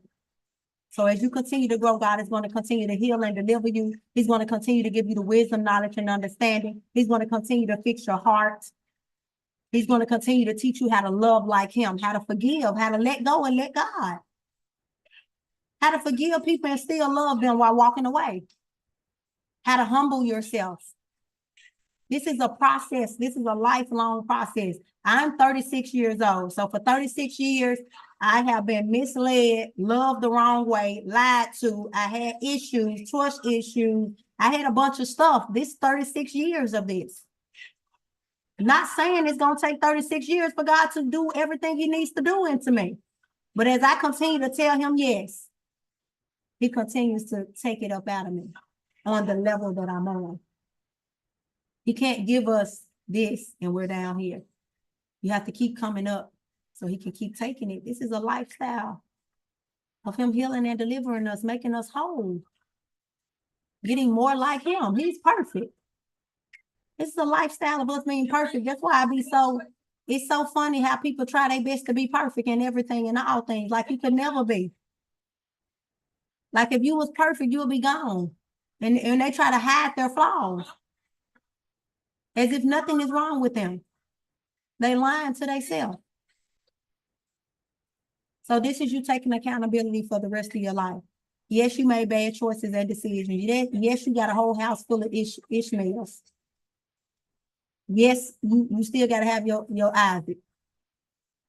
So as you continue to grow, God is going to continue to heal and deliver you. He's going to continue to give you the wisdom, knowledge, and understanding. He's going to continue to fix your heart. He's going to continue to teach you how to love like him, how to forgive, how to let go and let God. How to forgive people and still love them while walking away. How to humble yourself. This is a process. This is a lifelong process. I'm 36 years old. So for 36 years, I have been misled, loved the wrong way, lied to. I had issues, trust issues. I had a bunch of stuff. This 36 years of this. Not saying it's going to take 36 years for God to do everything he needs to do into me. But as I continue to tell him yes, he continues to take it up out of me on the level that I'm on. He can't give us this and we're down here. You have to keep coming up so he can keep taking it. This is a lifestyle of him healing and delivering us, making us whole, getting more like him. He's perfect. This is a lifestyle of us being perfect. That's why I be so It's so funny how people try their best to be perfect in everything and all things. Like you could never be. Like if you was perfect, you would be gone. And they try to hide their flaws as if nothing is wrong with them. They lying to themselves. So this is you taking accountability for the rest of your life. Yes, you made bad choices and decisions. Yes, you got a whole house full of Ishmaels. Yes, you still got to have your Isaac.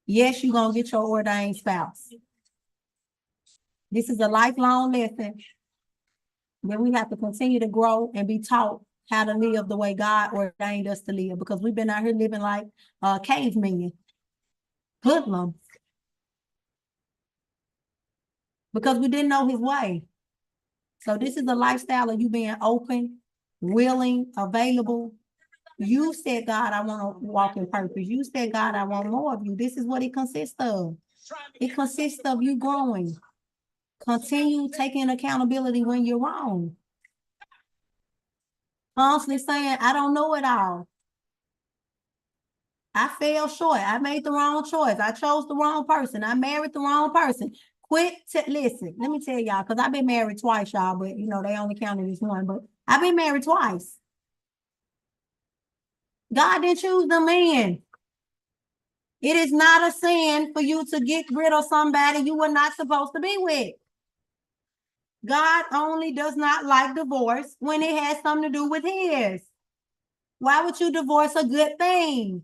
Yes, you're going to get your ordained spouse. This is a lifelong lesson that we have to continue to grow and be taught how to live the way God ordained us to live, because we've been out here living like cavemen, hoodlums, because we didn't know his way. So this is a lifestyle of you being open, willing, available. You said, God, I want to walk in purpose. You said, God, I want more of you. This is what it consists of. It consists of you growing. Continue taking accountability when you're wrong. Constantly saying, I don't know it all. I fell short. I made the wrong choice. I chose the wrong person. I married the wrong person. Listen, let me tell y'all, because I've been married twice, y'all, but you know, they only counted as one, but I've been married twice. God didn't choose the man. It is not a sin for you to get rid of somebody you were not supposed to be with. God only does not like divorce when it has something to do with his. Why would you divorce a good thing?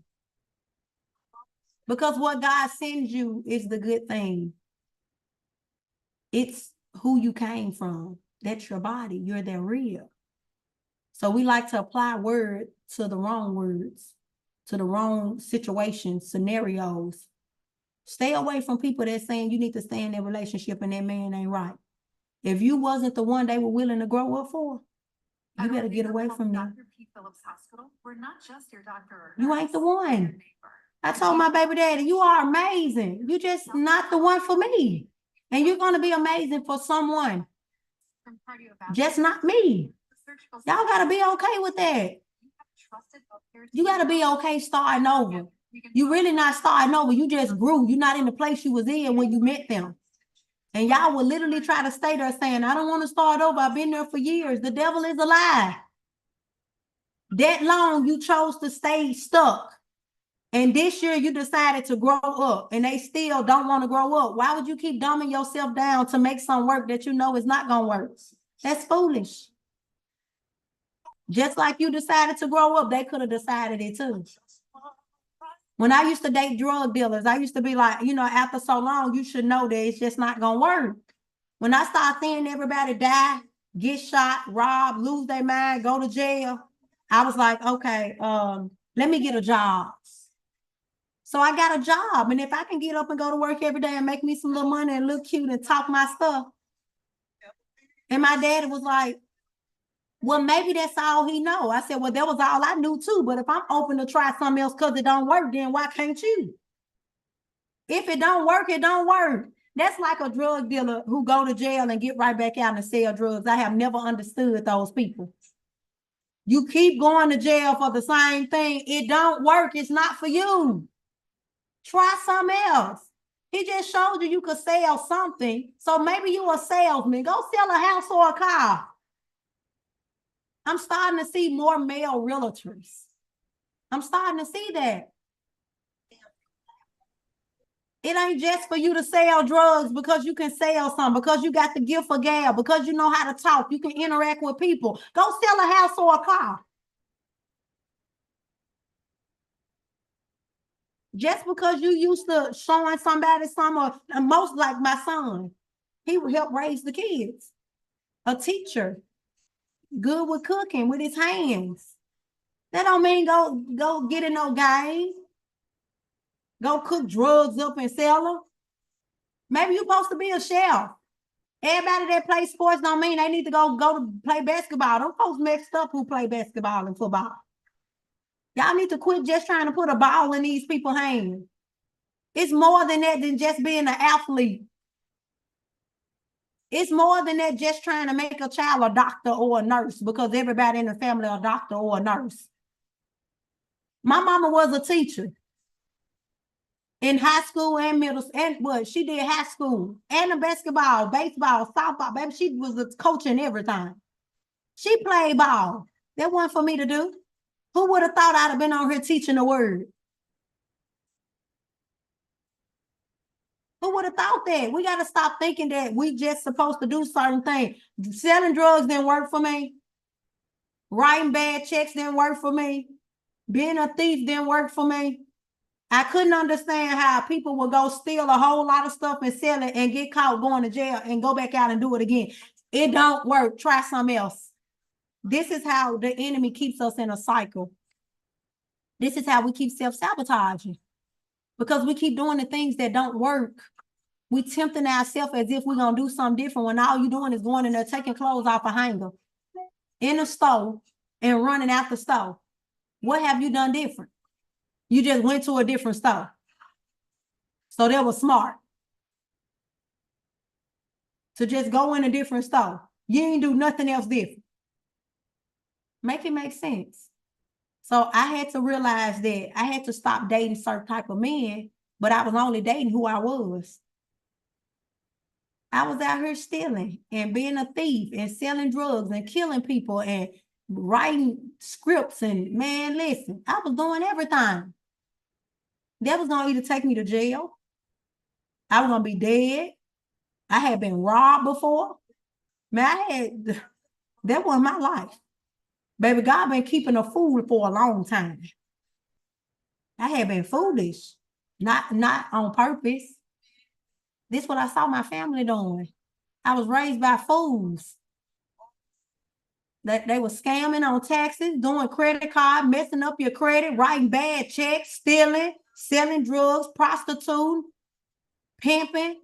Because what God sends you is the good thing. It's who you came from. That's your body. You're their real. So we like to apply word to the wrong words, to the wrong situations, scenarios. Stay away from people that's saying you need to stay in that relationship and that man ain't right. If you wasn't the one they were willing to grow up for, you better get away from them. Dr. P. Phillips Hospital, we're not just your doctor. You ain't the one. I told my baby daddy, you are amazing. You just not the one for me. And you're going to be amazing for someone. Just not me. Y'all got to be okay with that. You got to be okay starting over. You really not starting over. You just grew. You're not in the place you was in when you met them. And y'all will literally try to stay there saying, I don't want to start over. I've been there for years. The devil is a lie. That long you chose to stay stuck. And this year you decided to grow up and they still don't want to grow up. Why would you keep dumbing yourself down to make some work that you know is not going to work? That's foolish. Just like you decided to grow up, they could have decided it too. When I used to date drug dealers, I used to be like, you know, after so long, you should know that it's just not going to work. When I start seeing everybody die, get shot, robbed, lose their mind, go to jail, I was like, okay, let me get a job. So I got a job. And if I can get up and go to work every day and make me some little money and look cute and talk my stuff. And my daddy was like, well, maybe that's all he know. I said, well, that was all I knew too. But if I'm open to try something else because it don't work, then why can't you? If it don't work, it don't work. That's like a drug dealer who go to jail and get right back out and sell drugs. I have never understood those people. You keep going to jail for the same thing. It don't work. It's not for you. Try something else. He just showed you could sell something. So maybe you a salesman. Go sell a house or a car. I'm starting to see more male realtors. I'm starting to see that. It ain't just for you to sell drugs because you can sell some, because you got the gift for gab, because you know how to talk, you can interact with people. Go sell a house or a car. Just because you used to showing somebody some, or most like my son, he would help raise the kids. A teacher, good with cooking with his hands. That don't mean go get in no game. Go cook drugs up and sell them. Maybe you're supposed to be a chef. Everybody that plays sports don't mean they need to go to play basketball. Them folks messed up who play basketball and football. Y'all need to quit just trying to put a ball in these people's hands. It's more than that than just being an athlete. It's more than that just trying to make a child a doctor or a nurse because everybody in the family a doctor or a nurse. My mama was a teacher. in high school and middle, and what she did high school and the basketball, baseball, softball, baby. She was a coach and everything. She played ball. That wasn't for me to do. Who would have thought I'd have been on here teaching the word? Who would have thought that? We got to stop thinking that we just supposed to do certain things. Selling drugs didn't work for me. Writing bad checks didn't work for me. Being a thief didn't work for me. I couldn't understand how people would go steal a whole lot of stuff and sell it and get caught going to jail and go back out and do it again. It don't work. Try something else. This is how the enemy keeps us in a cycle. This is how we keep self-sabotaging, because we keep doing the things that don't work. We tempting ourselves as if we're going to do something different when all you're doing is going in there, taking clothes off a hanger in the store and running out the store. What have you done different? You just went to a different store. So that was smart. To just go in a different store. You ain't do nothing else different. Make it make sense. So I had to realize that I had to stop dating certain type of men, but I was only dating who I was. I was out here stealing and being a thief and selling drugs and killing people and writing scripts. And man, listen, I was doing everything. That was going to either take me to jail. I was going to be dead. I had been robbed before. Man, that wasn't my life. Baby, God been keeping a fool for a long time. I had been foolish, not on purpose. This is what I saw my family doing. I was raised by fools. That they were scamming on taxes, doing credit card, messing up your credit, writing bad checks, stealing, selling drugs, prostituting, pimping.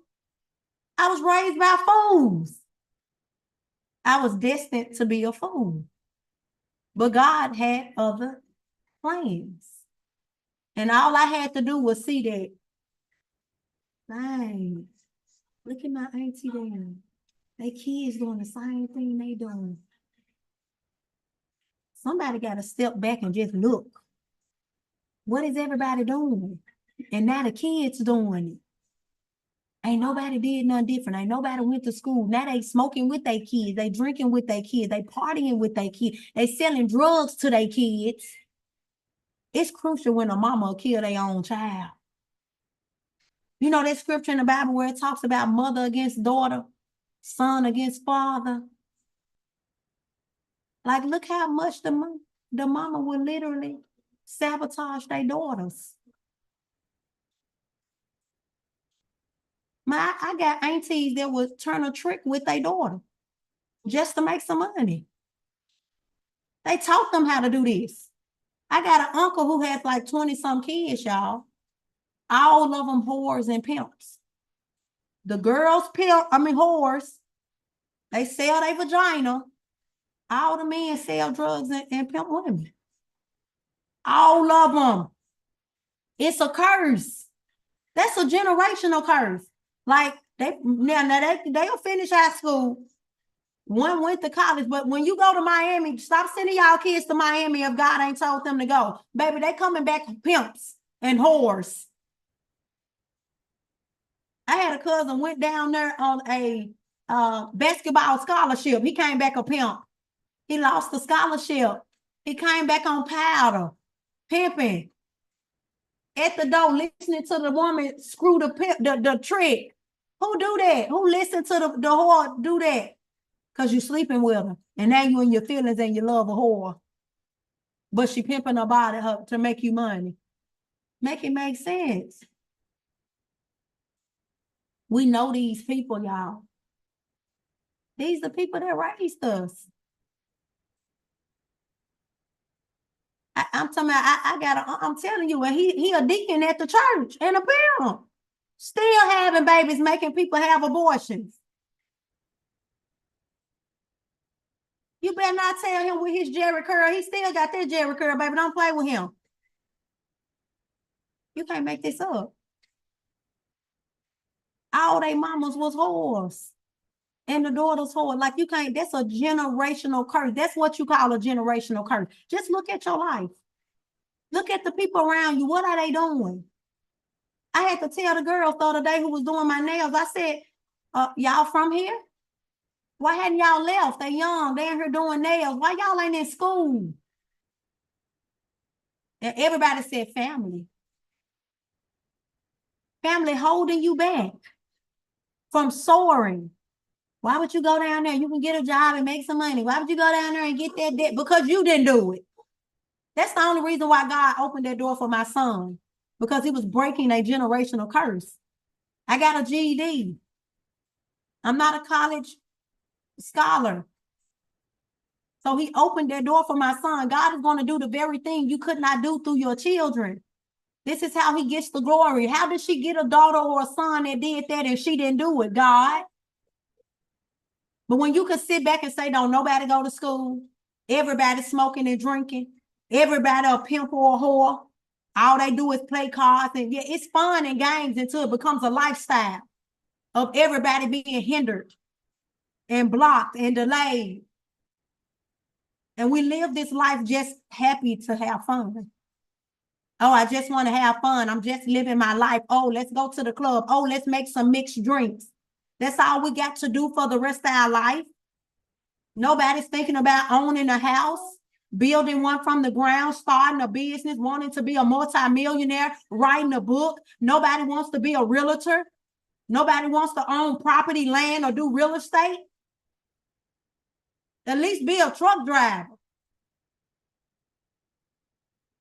I was raised by fools. I was destined to be a fool. But God had other plans. And all I had to do was see that. Dang, look at my auntie there. They kids doing the same thing they doing. Somebody got to step back and just look. What is everybody doing? And now the kids doing it. Ain't nobody did nothing different. Ain't nobody went to school. Now they smoking with their kids. They drinking with their kids. They partying with their kids. They selling drugs to their kids. It's crucial when a mama will kill their own child. You know that scripture in the Bible where it talks about mother against daughter, son against father. Like, look how much the mama will literally sabotage their daughters. I got aunties that would turn a trick with their daughter just to make some money. They taught them how to do this. I got an uncle who has like 20-some kids, y'all. All of them whores and pimps. The girls whores. They sell their vagina. All the men sell drugs and pimp women. All of them. It's a curse. That's a generational curse. Like they'll finish high school. One went to college, but when you go to Miami, stop sending y'all kids to Miami if God ain't told them to go. Baby, they coming back pimps and whores. I had a cousin went down there on a basketball scholarship. He came back a pimp. He lost the scholarship. He came back on powder, pimping. At the door, listening to the woman screw the trick. Who do that? Who listen to the whore do that? Because you're sleeping with her. And now you in your feelings and you love a whore. But she pimping her body up to make you money. Make it make sense. We know these people, y'all. These are the people that raised us. I'm talking about, I'm telling you, and he a deacon at the church and a pimp. Still having babies, making people have abortions. You better not tell him with his Jerry curl. He still got that Jerry curl, baby. Don't play with him. You can't make this up. All they mamas was whores. And the daughters whore. Like you can't, that's a generational curse. That's what you call a generational curse. Just look at your life. Look at the people around you. What are they doing? I had to tell the girls the other day who was doing my nails, I said, y'all from here? Why hadn't y'all left? They young, they in here doing nails. Why y'all ain't in school? And everybody said family. Family holding you back from soaring. Why would you go down there? You can get a job and make some money. Why would you go down there and get that debt? Because you didn't do it. That's the only reason why God opened that door for my son, because he was breaking a generational curse. I got a GED. I'm not a college scholar. So he opened that door for my son. God is going to do the very thing you could not do through your children. This is how he gets the glory. How did she get a daughter or a son that did that and she didn't do it? God. But when you could sit back and say, don't nobody go to school, everybody smoking and drinking, everybody a pimp or a whore, all they do is play cards, and yeah, it's fun and games until it becomes a lifestyle of everybody being hindered and blocked and delayed. And we live this life just happy to have fun. Oh, I just want to have fun. I'm just living my life. Oh, let's go to the club. Oh, let's make some mixed drinks. That's all we got to do for the rest of our life. Nobody's thinking about owning a house, building one from the ground, starting a business, wanting to be a multimillionaire, writing a book. Nobody wants to be a realtor. Nobody wants to own property, land, or do real estate. At least be a truck driver.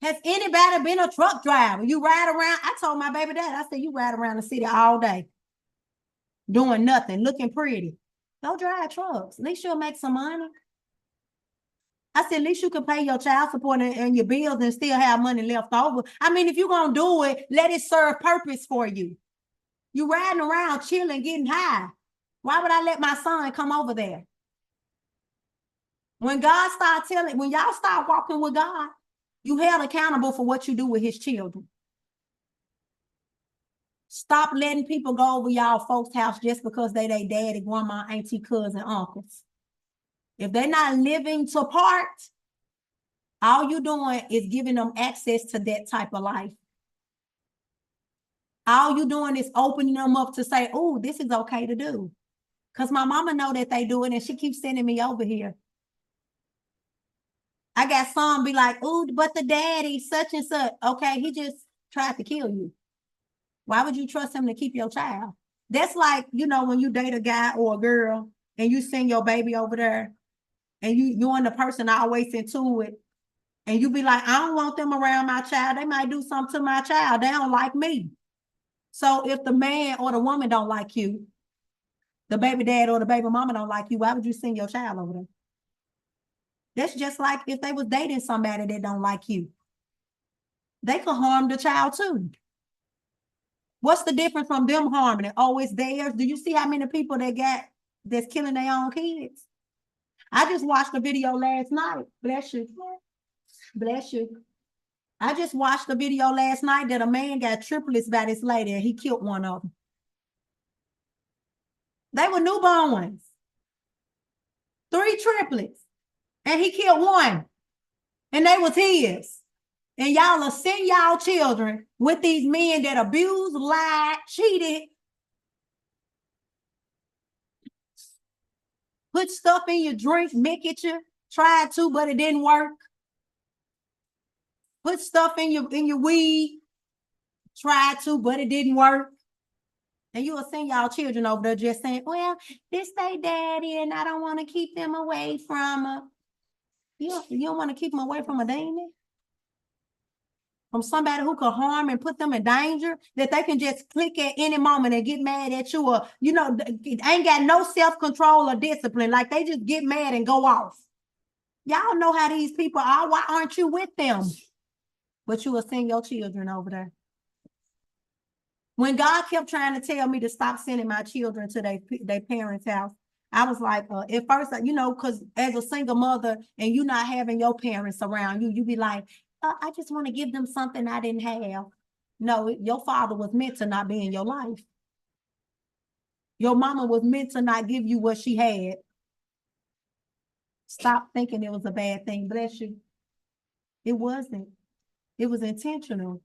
Has anybody been a truck driver? You ride around. I told my baby dad, I said, you ride around the city all day, doing nothing, looking pretty. Go drive trucks. At least you'll make some money. I said, at least you can pay your child support and your bills and still have money left over. I mean, if you're going to do it, let it serve purpose for you. You riding around, chilling, getting high. Why would I let my son come over there? When God started when y'all start walking with God, you held accountable for what you do with his children. Stop letting people go over y'all folks' house just because they daddy, grandma, auntie, cousin, uncles. If they're not living to part, all you're doing is giving them access to that type of life. All you're doing is opening them up to say, oh, this is okay to do. Because my mama know that they do it and she keeps sending me over here. I got some be like, oh, but the daddy, such and such. Okay, he just tried to kill you. Why would you trust him to keep your child? That's like, when you date a guy or a girl and you send your baby over there and you and the person always into it. And you be like, I don't want them around my child. They might do something to my child. They don't like me. So if the man or the woman don't like you, the baby dad or the baby mama don't like you, why would you send your child over there? That's just like if they was dating somebody that don't like you. They could harm the child too. What's the difference from them harming it? Oh, it's theirs. Do you see how many people that's killing their own kids? I just watched a video last night. Bless you. Bless you. I just watched a video last night that a man got triplets by this lady and he killed one of them. They were newborns. 3 triplets. And he killed one. And they was his. And y'all will send y'all children with these men that abused, lied, cheated, put stuff in your drink, make it you, tried to, but it didn't work. Put stuff in your weed, tried to, but it didn't work. And you will send y'all children over there just saying, well, this they daddy, and I don't want to keep them away from her. You don't want to keep them away from a demon? From somebody who could harm and put them in danger, that they can just click at any moment and get mad at you, or, ain't got no self-control or discipline. Like they just get mad and go off. Y'all know how these people are. Why aren't you with them? But you will send your children over there. When God kept trying to tell me to stop sending my children to their parents' house, I was like, at first, because as a single mother and you not having your parents around you, you be like, I just want to give them something I didn't have. No, your father was meant to not be in your life. Your mama was meant to not give you what she had. Stop thinking it was a bad thing. Bless you. It wasn't. It was intentional.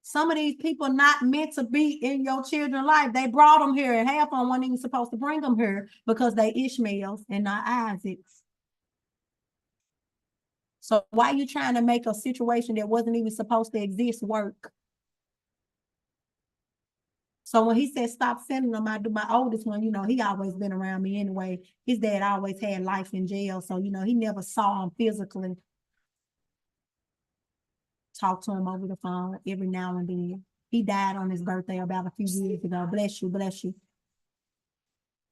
Some of these people not meant to be in your children's life. They brought them here, and half of them weren't even supposed to bring them here because they Ishmaels and not Isaacs. So why you trying to make a situation that wasn't even supposed to exist work? So when he said stop sending them, my oldest one, he always been around me anyway. His dad always had life in jail, so he never saw him physically. Talk to him over the phone every now and then. He died on his birthday about a few years ago. Bless you, bless you.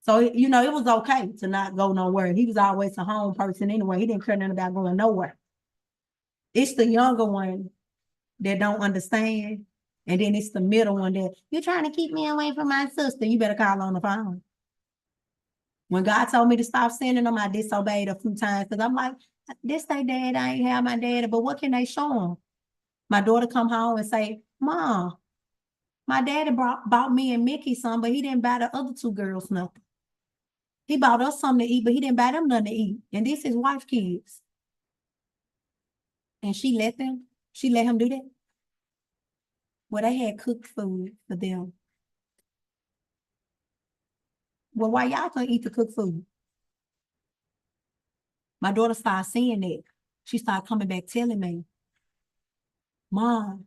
So, it was okay to not go nowhere. He was always a home person anyway. He didn't care nothing about going nowhere. It's the younger one that don't understand. And then it's the middle one that, you're trying to keep me away from my sister. You better call on the phone. When God told me to stop sending them, I disobeyed a few times because I'm like, this they dad, I ain't have my daddy, but what can they show them? My daughter come home and say, Mom, my daddy bought me and Mickey some, but he didn't buy the other two girls nothing. He bought us something to eat, but he didn't buy them nothing to eat. And this is wife kids. And she let him do that. Well, they had cooked food for them. Well, why y'all couldn't eat the cooked food? My daughter started seeing that. She started coming back telling me, Mom,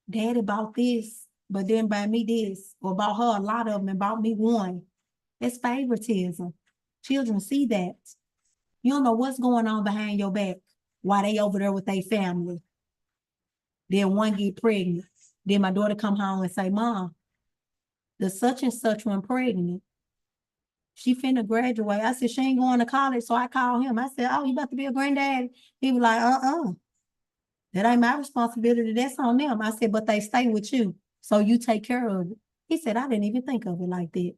Daddy bought this, but didn't buy me this, or bought her a lot of them and bought me one. It's favoritism. Children see that. You don't know what's going on behind your back while they over there with their family. Then one get pregnant. Then my daughter come home and say, Mom, the such and such one pregnant. She finna graduate. I said, she ain't going to college. So I called him. I said, oh, you about to be a granddaddy? He was like, that ain't my responsibility. That's on them. I said, but they stay with you. So you take care of it. He said, I didn't even think of it like that.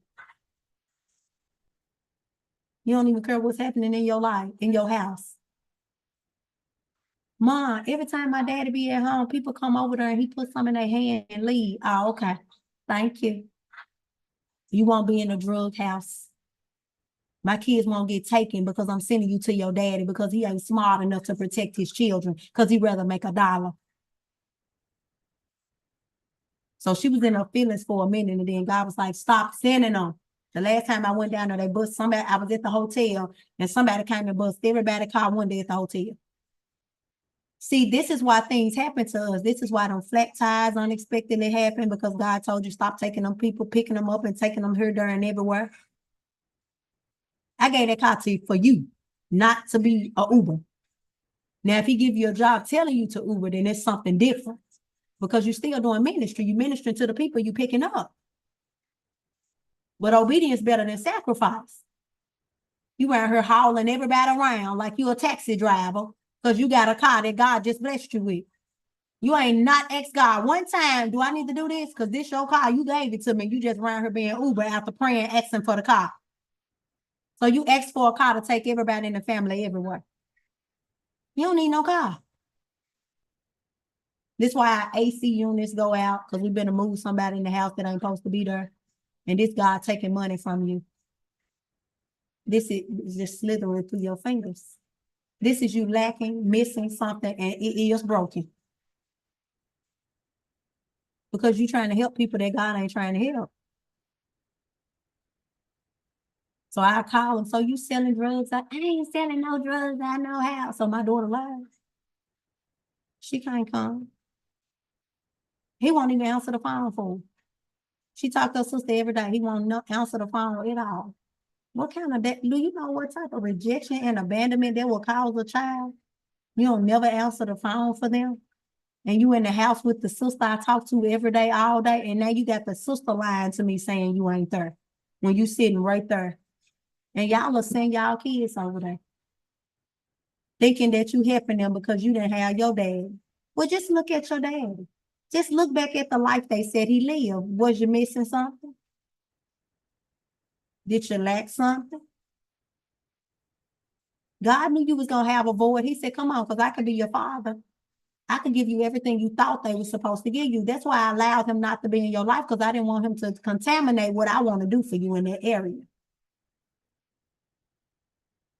You don't even care what's happening in your life, in your house. Mom, every time my daddy be at home, people come over there and he puts some in their hand and leave. Oh, okay. Thank you. You won't be in a drug house. My kids won't get taken because I'm sending you to your daddy because he ain't smart enough to protect his children because he'd rather make $1. So she was in her feelings for a minute, and then God was like, stop sending them. The last time I went down there, they bust somebody. I was at the hotel, and somebody came and bust everybody's car one day at the hotel. See, this is why things happen to us. This is why them flat tires unexpectedly happen, because God told you stop taking them people, picking them up and taking them here, there, and everywhere. I gave that car to you for you, not to be a Uber. Now, if he give you a job telling you to Uber, then it's something different because you're still doing ministry. You're ministering to the people you picking up. But obedience better than sacrifice. You out here hauling everybody around like you a taxi driver because you got a car that God just blessed you with. You ain't not asked God one time, do I need to do this? Because this your car, you gave it to me. You just around here being Uber after praying, asking for the car. So you asked for a car to take everybody in the family everywhere. You don't need no car. This is why our AC units go out, because we've been to move somebody in the house that ain't supposed to be there. And this God taking money from you. This is just slithering through your fingers. This is you lacking, missing something, and it is broken. Because you're trying to help people that God ain't trying to help. So I call him, so you selling drugs? I ain't selling no drugs, I know how. So my daughter lies. She can't come. He won't even answer the phone for her. She talked to her sister every day. He won't answer the phone at all. What kind of that? Do you know what type of rejection and abandonment that will cause a child? You don't never answer the phone for them. And you in the house with the sister I talk to every day, all day. And now you got the sister lying to me saying you ain't there when you sitting right there. And y'all will send y'all kids over there. Thinking that you helping them because you didn't have your dad. Well, just look at your dad. Just look back at the life they said he lived. Was you missing something? Did you lack something? God knew you was going to have a void. He said, come on, because I can be your father. I can give you everything you thought they were supposed to give you. That's why I allowed him not to be in your life, because I didn't want him to contaminate what I want to do for you in that area.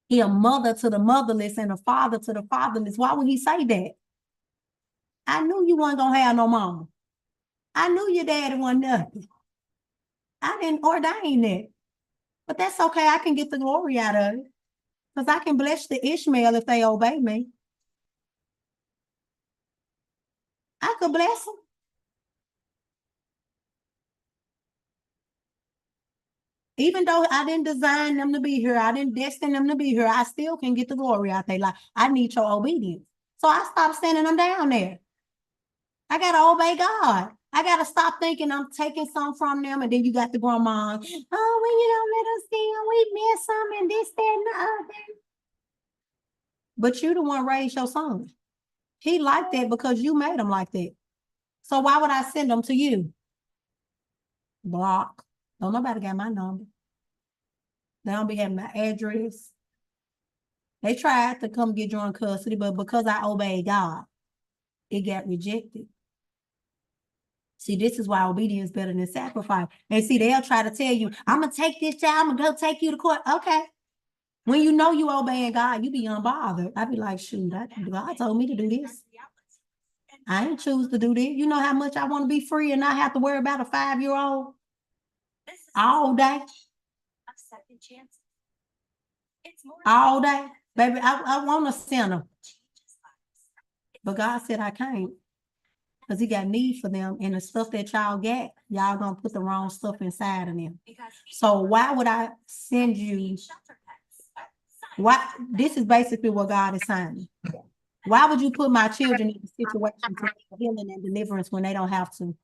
He a mother to the motherless and a father to the fatherless. Why would he say that? I knew you weren't going to have no mama. I knew your daddy wasn't nothing. I didn't ordain it. But that's okay. I can get the glory out of it. Because I can bless the Ishmael if they obey me. I could bless them. Even though I didn't design them to be here, I didn't destine them to be here, I still can get the glory out there. Like, I need your obedience. So I stopped sending them down there. I got to obey God. I got to stop thinking I'm taking some from them. And then you got the grandma, oh, when you don't let us see them, we miss them and this, that, and the other. But you the one raised your son. He liked that because you made him like that. So why would I send them to you? Block. Don't nobody got my number. They don't be having my address. They tried to come get you in custody, but because I obeyed God, it got rejected. See, this is why obedience is better than sacrifice. And see, they'll try to tell you, I'm going to take this child, I'm going to go take you to court. Okay. When you know you obeying God, you be unbothered. I be like, shoot, God told me to do this. I ain't choose to do this. You know how much I want to be free and not have to worry about a 5-year-old all day? All day. Baby, I want to send them. But God said I can't. Because he got need for them. And the stuff that y'all got, y'all going to put the wrong stuff inside of them. So why would I send you? Why? This is basically what God is saying. Why would you put my children in a situation to need healing and deliverance when they don't have to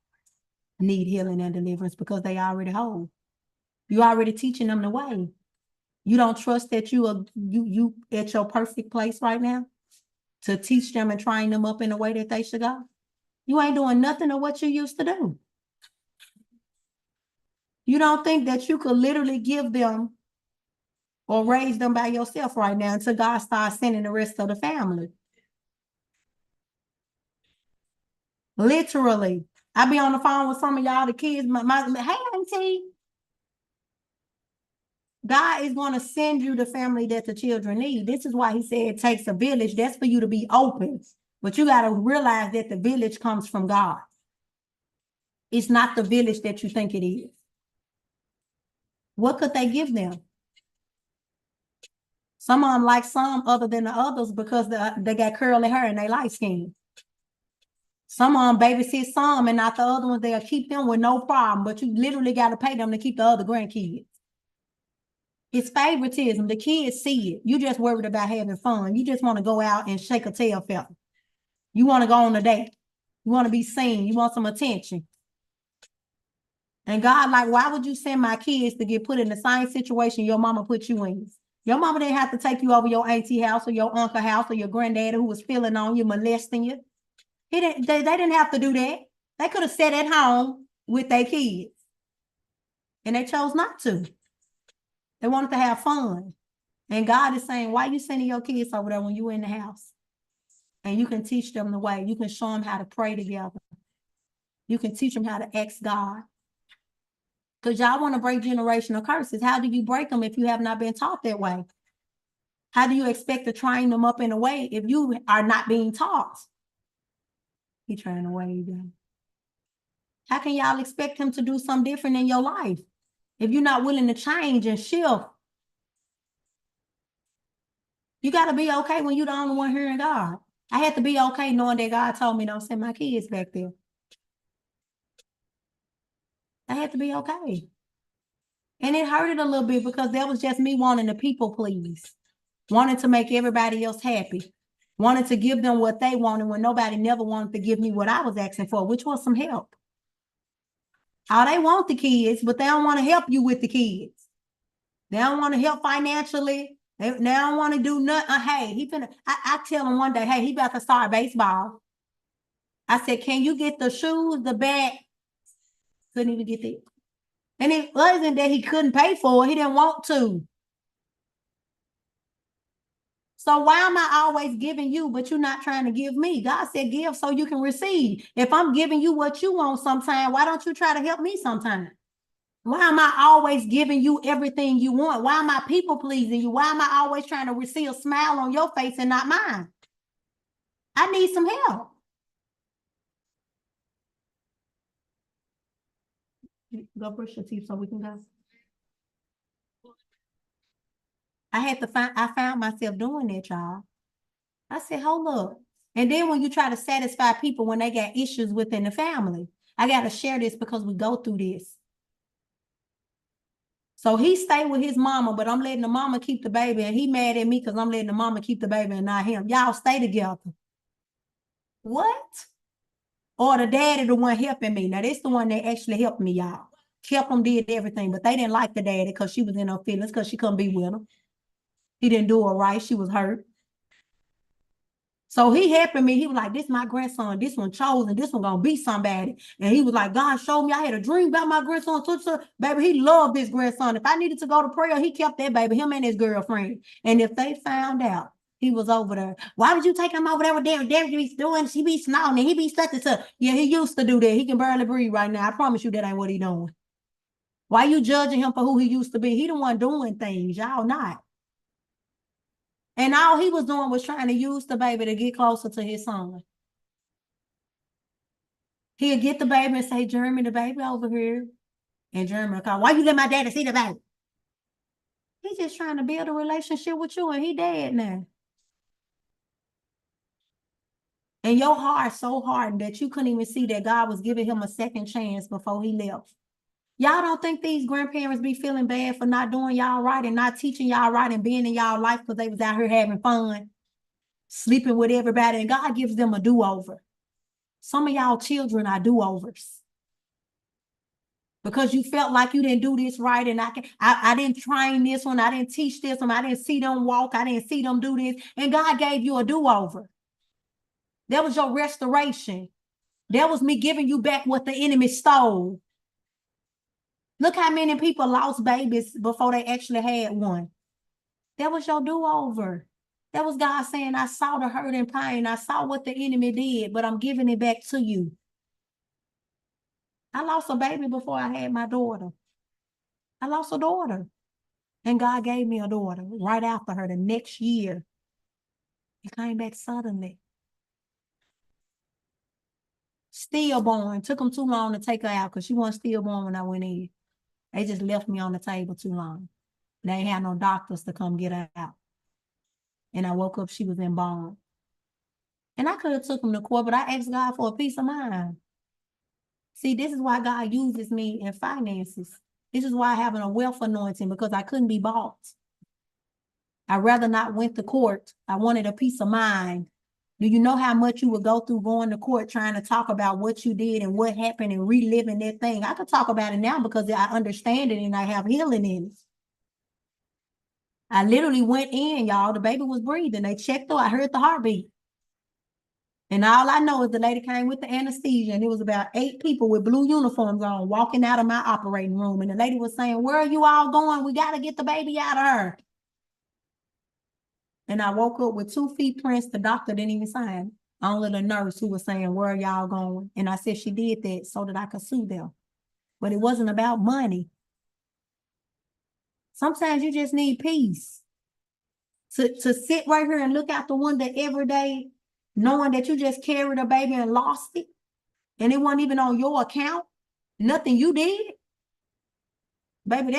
need healing and deliverance because they already whole? You already teaching them the way. You don't trust that you at your perfect place right now to teach them and train them up in the way that they should go? You ain't doing nothing of what you used to do. You don't think that you could literally give them or raise them by yourself right now until God starts sending the rest of the family. Literally. I be on the phone with some of y'all, the kids, hey, auntie. God is going to send you the family that the children need. This is why he said it takes a village. That's for you to be open. But you got to realize that the village comes from God. It's not the village that you think it is. What could they give them? Some of them like some other than the others because they got curly hair and they light skin. Some of them babysit some and not the other ones. They'll keep them with no problem, but you literally got to pay them to keep the other grandkids. It's favoritism. The kids see it. You just worried about having fun. You just want to go out and shake a tail feather. You want to go on a date. You want to be seen. You want some attention. And God, like, why would you send my kids to get put in the same situation your mama put you in? Your mama didn't have to take you over your auntie house or your uncle house or your granddaddy who was feeling on you, molesting you. They didn't have to do that. They could have sat at home with their kids. And they chose not to. They wanted to have fun. And God is saying, why are you sending your kids over there when you're in the house? And you can teach them the way. You can show them how to pray together. You can teach them how to ask God. Because y'all want to break generational curses. How do you break them if you have not been taught that way? How do you expect to train them up in a way if you are not being taught? He trying to weigh them. How can y'all expect him to do something different in your life if you're not willing to change and shift? You got to be okay when you're the only one hearing God. I had to be okay knowing that God told me don't send my kids back there. I had to be okay. And it hurted a little bit because that was just me wanting to people please, wanting to make everybody else happy, wanting to give them what they wanted when nobody never wanted to give me what I was asking for, which was some help. Oh, they want the kids, but they don't want to help you with the kids. They don't want to help financially. They don't want to do nothing. Hey, I tell him one day, hey, he about to start baseball. I said, can you get the shoes, the bat? Couldn't even get it. And it wasn't that he couldn't pay for it. He didn't want to. So why am I always giving you, but you're not trying to give me? God said give so you can receive. If I'm giving you what you want sometime, why don't you try to help me sometime? Why am I always giving you everything you want? Why am I people pleasing you? Why am I always trying to see a smile on your face and not mine? I need some help. Go brush your teeth so we can go. I found myself doing that, y'all. I said, hold up. And then when you try to satisfy people when they got issues within the family, I got to share this because we go through this. So he stayed with his mama, but I'm letting the mama keep the baby, and he mad at me because I'm letting the mama keep the baby and not him. Y'all stay together. What? Or the daddy the one helping me. Now, this the one that actually helped me, y'all. Kept him, did everything, but they didn't like the daddy because she was in her feelings because she couldn't be with him. He didn't do her right. She was hurt. So he helping me. He was like, this my grandson. This one chosen. This one gonna be somebody. And he was like, God showed me I had a dream about my grandson. Baby, he loved this grandson. If I needed to go to prayer, he kept that baby, him and his girlfriend. And if they found out he was over there, why would you take him over there with Derek? Derek be doing, she be snoring and he be such and such. Yeah, he used to do that. He can barely breathe right now. I promise you that ain't what he doing. Why you judging him for who he used to be? He the one doing things. Y'all not. And all he was doing was trying to use the baby to get closer to his son. He'll get the baby and say, Jeremy, the baby over here. And Jeremy will call, why you let my daddy see the baby? He's just trying to build a relationship with you, and he dead now. And your heart so hardened that you couldn't even see that God was giving him a second chance before he left. Y'all don't think these grandparents be feeling bad for not doing y'all right and not teaching y'all right and being in y'all life because they was out here having fun, sleeping with everybody, and God gives them a do-over. Some of y'all children are do-overs. Because you felt like you didn't do this right, and I didn't train this one, I didn't teach this one, I didn't see them walk, I didn't see them do this, and God gave you a do-over. That was your restoration. That was me giving you back what the enemy stole. Look how many people lost babies before they actually had one. That was your do-over. That was God saying, I saw the hurt and pain. I saw what the enemy did, but I'm giving it back to you. I lost a baby before I had my daughter. I lost a daughter. And God gave me a daughter right after her the next year. It came back suddenly. Stillborn. Took them too long to take her out because she wasn't stillborn when I went in. They just left me on the table too long. They ain't had no doctors to come get her out. And I woke up, she was in bond. And I could have took them to court, but I asked God for a peace of mind. See, this is why God uses me in finances. This is why I have a wealth anointing, because I couldn't be bought. I'd rather not went to court. I wanted a peace of mind. Do you know how much you would go through going to court trying to talk about what you did and what happened and reliving that thing? I could talk about it now because I understand it and I have healing in it. I literally went in, y'all. The baby was breathing. They checked her. I heard the heartbeat. And all I know is the lady came with the anesthesia, and it was about 8 people with blue uniforms on walking out of my operating room. And the lady was saying, where are you all going? We got to get the baby out of her. And I woke up with 2 feet prints. The doctor didn't even sign. Only the nurse who was saying, where are y'all going? And I said she did that so that I could sue them. But it wasn't about money. Sometimes you just need peace. To sit right here and look out the window every day, knowing that you just carried a baby and lost it, and it wasn't even on your account, nothing you did. Baby,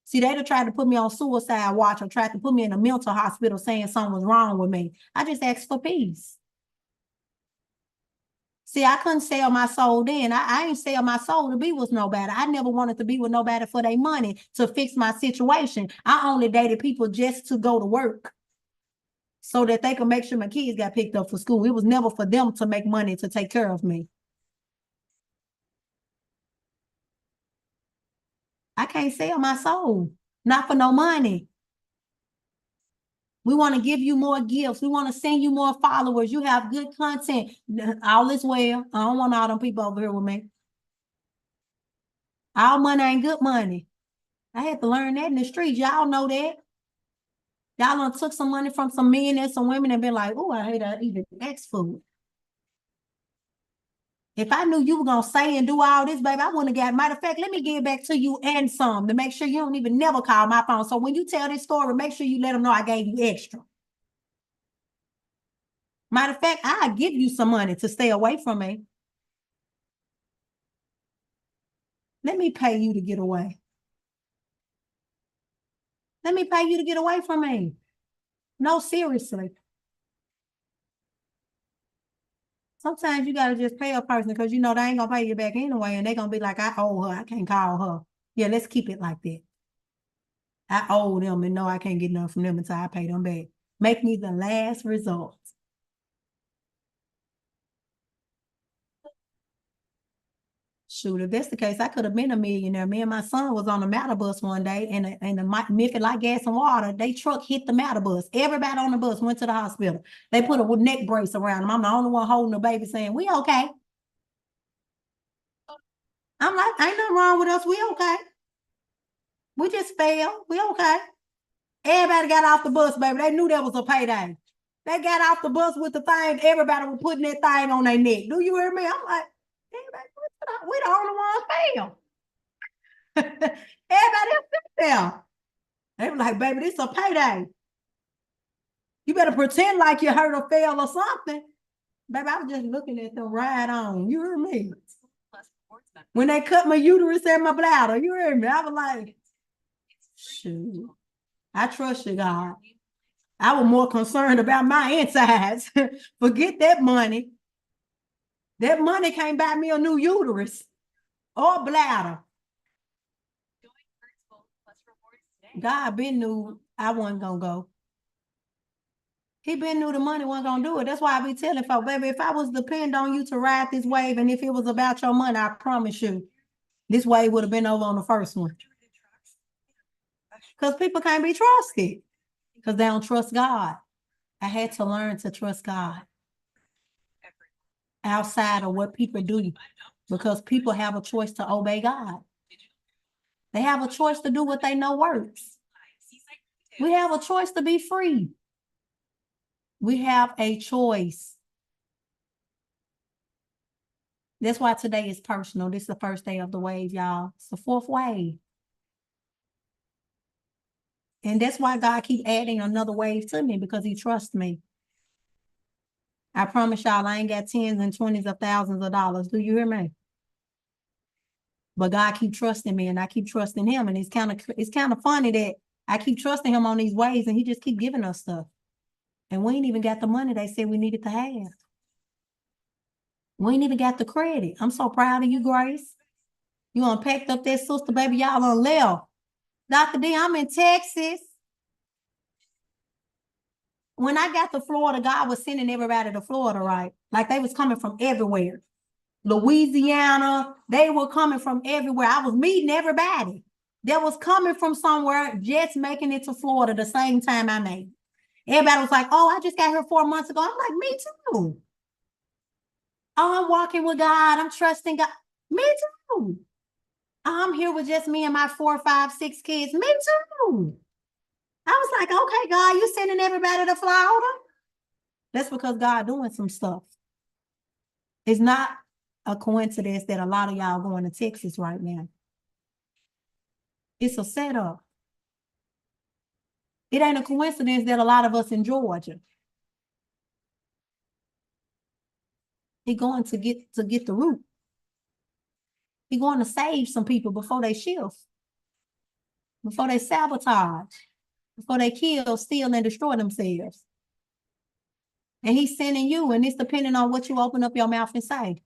see, they'd have tried to put me on suicide watch or tried to put me in a mental hospital saying something was wrong with me. I just asked for peace. See, I couldn't sell my soul then. I ain't sell my soul to be with nobody. I never wanted to be with nobody for their money to fix my situation. I only dated people just to go to work so that they could make sure my kids got picked up for school. It was never for them to make money to take care of me. I can't sell my soul, not for no money. We want to give you more gifts. We want to send you more followers. You have good content. All is well. I don't want all them people over here with me. All money ain't good money. I had to learn that in the streets. Y'all know that. Y'all done took some money from some men and some women and been like, oh, I hate to eat X food. If I knew you were going to say and do all this, baby, I wouldn't have got. Matter of fact, let me give back to you and some to make sure you don't even never call my phone. So when you tell this story, make sure you let them know I gave you extra. Matter of fact, I'll give you some money to stay away from me. Let me pay you to get away. Let me pay you to get away from me. No, seriously. Sometimes you gotta just pay a person because you know they ain't gonna pay you back anyway, and they gonna be like, I owe her, I can't call her. Yeah, let's keep it like that. I owe them and know I can't get nothing from them until I pay them back. Make me the last resort. Shoot, if that's the case, I could have been a millionaire. Me and my son was on the Matter bus one day, and the Miffy Light Gas and Water, they truck hit the Matter bus. Everybody on the bus went to the hospital. They put a neck brace around them. I'm the only one holding the baby saying, we okay. I'm like, ain't nothing wrong with us. We okay. We just fell. We okay. Everybody got off the bus, baby. They knew that was a payday. They got off the bus with the thing. Everybody was putting that thing on their neck. Do you hear me? I'm like, we the only ones fail. Everybody else sit there. They were like, baby, this is a payday. You better pretend like you hurt or fail or something. Baby, I was just looking at them ride on. You hear me? When they cut my uterus and my bladder, you hear me? I was like, shoot, I trust you, God. I was more concerned about my insides. Forget that money. That money can't buy me a new uterus or bladder. God been knew I wasn't gonna go. He been knew the money wasn't gonna do it. That's why I be telling folks, baby, if I was depend on you to ride this wave, and if it was about your money, I promise you, this wave would have been over on the first one. Because people can't be trusted. Because they don't trust God. I had to learn to trust God outside of what people do, because people have a choice to obey God. They have a choice to do what they know works. We have a choice to be free. We have a choice. That's why today is personal. This is the first day of the wave, y'all. It's the fourth wave. And that's why God keep adding another wave to me, because he trusts me. I promise y'all, I ain't got tens and twenties of thousands of dollars. Do you hear me? But God keep trusting me, and I keep trusting him. And it's kind of funny that I keep trusting him on these ways, and he just keep giving us stuff. And we ain't even got the money they said we needed to have. We ain't even got the credit. I'm so proud of you, Grace. You unpacked up that sister, baby. Y'all on left. Dr. D, I'm in Texas. When I got to Florida, God was sending everybody to Florida, right? Like they was coming from everywhere. Louisiana, they were coming from everywhere. I was meeting everybody that was coming from somewhere, just making it to Florida the same time I made it. Everybody was like, oh, I just got here 4 months ago. I'm like, me too. Oh, I'm walking with God. I'm trusting God. Me too. I'm here with just me and my 4, 5, 6 kids. Me too. I was like, okay, God, you sending everybody to Florida? That's because God doing some stuff. It's not a coincidence that a lot of y'all going to Texas right now. It's a setup. It ain't a coincidence that a lot of us in Georgia. He going to get the root. He going to save some people before they shift, before they sabotage, before they kill, steal, and destroy themselves. And he's sending you, and it's depending on what you open up your mouth and say.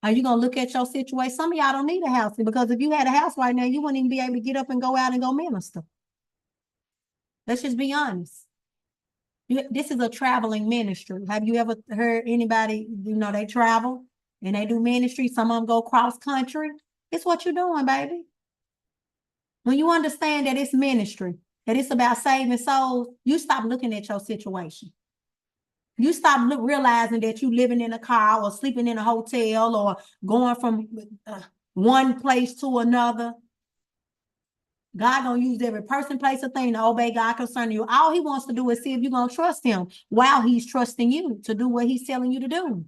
Are you going to look at your situation? Some of y'all don't need a house, because if you had a house right now, you wouldn't even be able to get up and go out and go minister. Let's just be honest. This is a traveling ministry. Have you ever heard anybody, they travel and they do ministry? Some of them go cross country. It's what you're doing, baby. When you understand that it's ministry, that it's about saving souls, you stop looking at your situation. You stop realizing that you living in a car or sleeping in a hotel or going from one place to another. God gonna use every person, place, or thing to obey God concerning you. All he wants to do is see if you're gonna trust him while he's trusting you to do what he's telling you to do.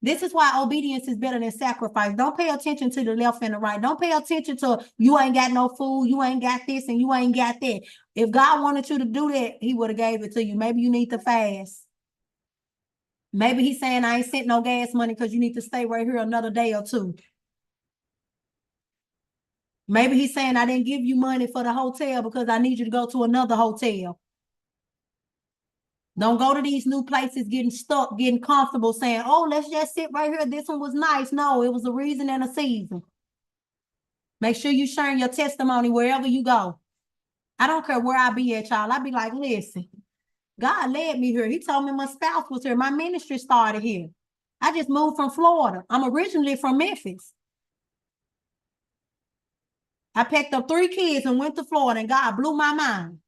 This is why obedience is better than sacrifice. Don't pay attention to the left and the right. Don't pay attention to you ain't got no food, you ain't got this, and you ain't got that. If God wanted you to do that, he would have gave it to you. Maybe you need to fast. Maybe he's saying, I ain't sent no gas money because you need to stay right here another day or two. Maybe he's saying, I didn't give you money for the hotel because I need you to go to another hotel. Don't go to these new places getting stuck, getting comfortable, saying, oh, let's just sit right here. This one was nice. No, it was a reason and a season. Make sure you sharing your testimony wherever you go. I don't care where I be at, y'all. I be like, listen, God led me here. He told me my spouse was here. My ministry started here. I just moved from Florida. I'm originally from Memphis. I picked up 3 kids and went to Florida, and God blew my mind.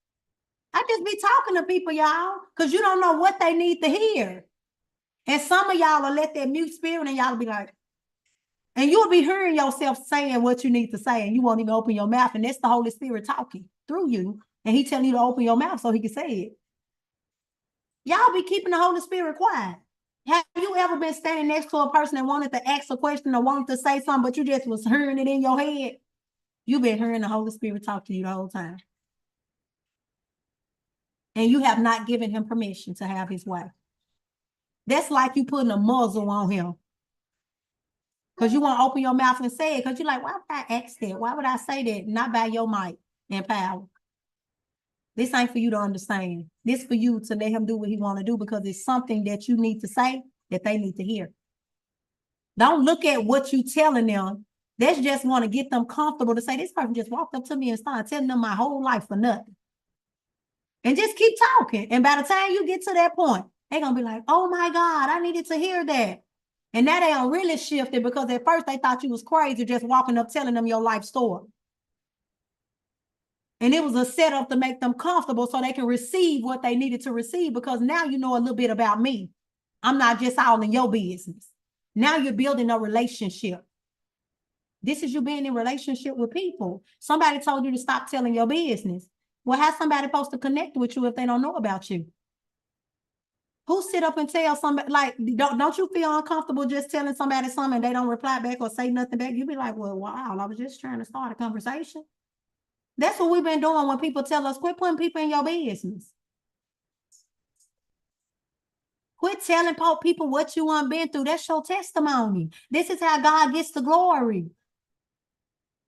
I just be talking to people, y'all, because you don't know what they need to hear. And some of y'all will let that mute spirit and y'all will be like, and you'll be hearing yourself saying what you need to say, and you won't even open your mouth. And that's the Holy Spirit talking through you. And he telling you to open your mouth so he can say it. Y'all be keeping the Holy Spirit quiet. Have you ever been standing next to a person that wanted to ask a question or wanted to say something, but you just was hearing it in your head? You've been hearing the Holy Spirit talk to you the whole time. And you have not given him permission to have his way. That's like you putting a muzzle on him. Because you want to open your mouth and say it. Because you're like, why would I ask that? Why would I say that? Not by your might and power. This ain't for you to understand. This for you to let him do what he want to do, because it's something that you need to say that they need to hear. Don't look at what you telling them. They just want to get them comfortable to say, this person just walked up to me and started telling them my whole life for nothing. And just keep talking. And by the time you get to that point, they're going to be like, oh my God, I needed to hear that. And now they are really shifted, because at first they thought you was crazy just walking up telling them your life story. And it was a setup to make them comfortable so they can receive what they needed to receive, because now you know a little bit about me. I'm not just all in your business. Now you're building a relationship. This is you being in relationship with people. Somebody told you to stop telling your business. Well, how's somebody supposed to connect with you if they don't know about you? Who sit up and tell somebody, like, don't you feel uncomfortable just telling somebody something and they don't reply back or say nothing back? You be like, well, wow, I was just trying to start a conversation. That's what we've been doing when people tell us, quit putting people in your business. Quit telling people what you want been through. That's your testimony. This is how God gets the glory.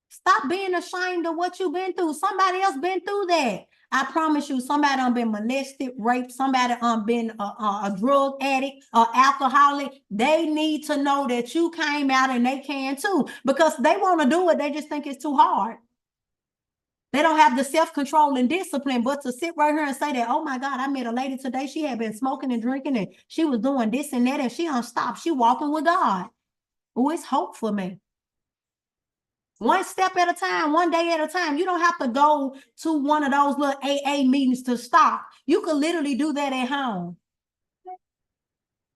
Stop being ashamed of what you've been through. Somebody else been through that. I promise you, somebody done been molested, raped, somebody been a drug addict, or alcoholic. They need to know that you came out and they can too, because they want to do it. They just think it's too hard. They don't have the self-control and discipline, but to sit right here and say that, oh my God, I met a lady today. She had been smoking and drinking and she was doing this and that and she unstopped. She walking with God. Oh, it's hope for me. One step at a time, one day at a time. You don't have to go to one of those little AA meetings to stop. You could literally do that at home.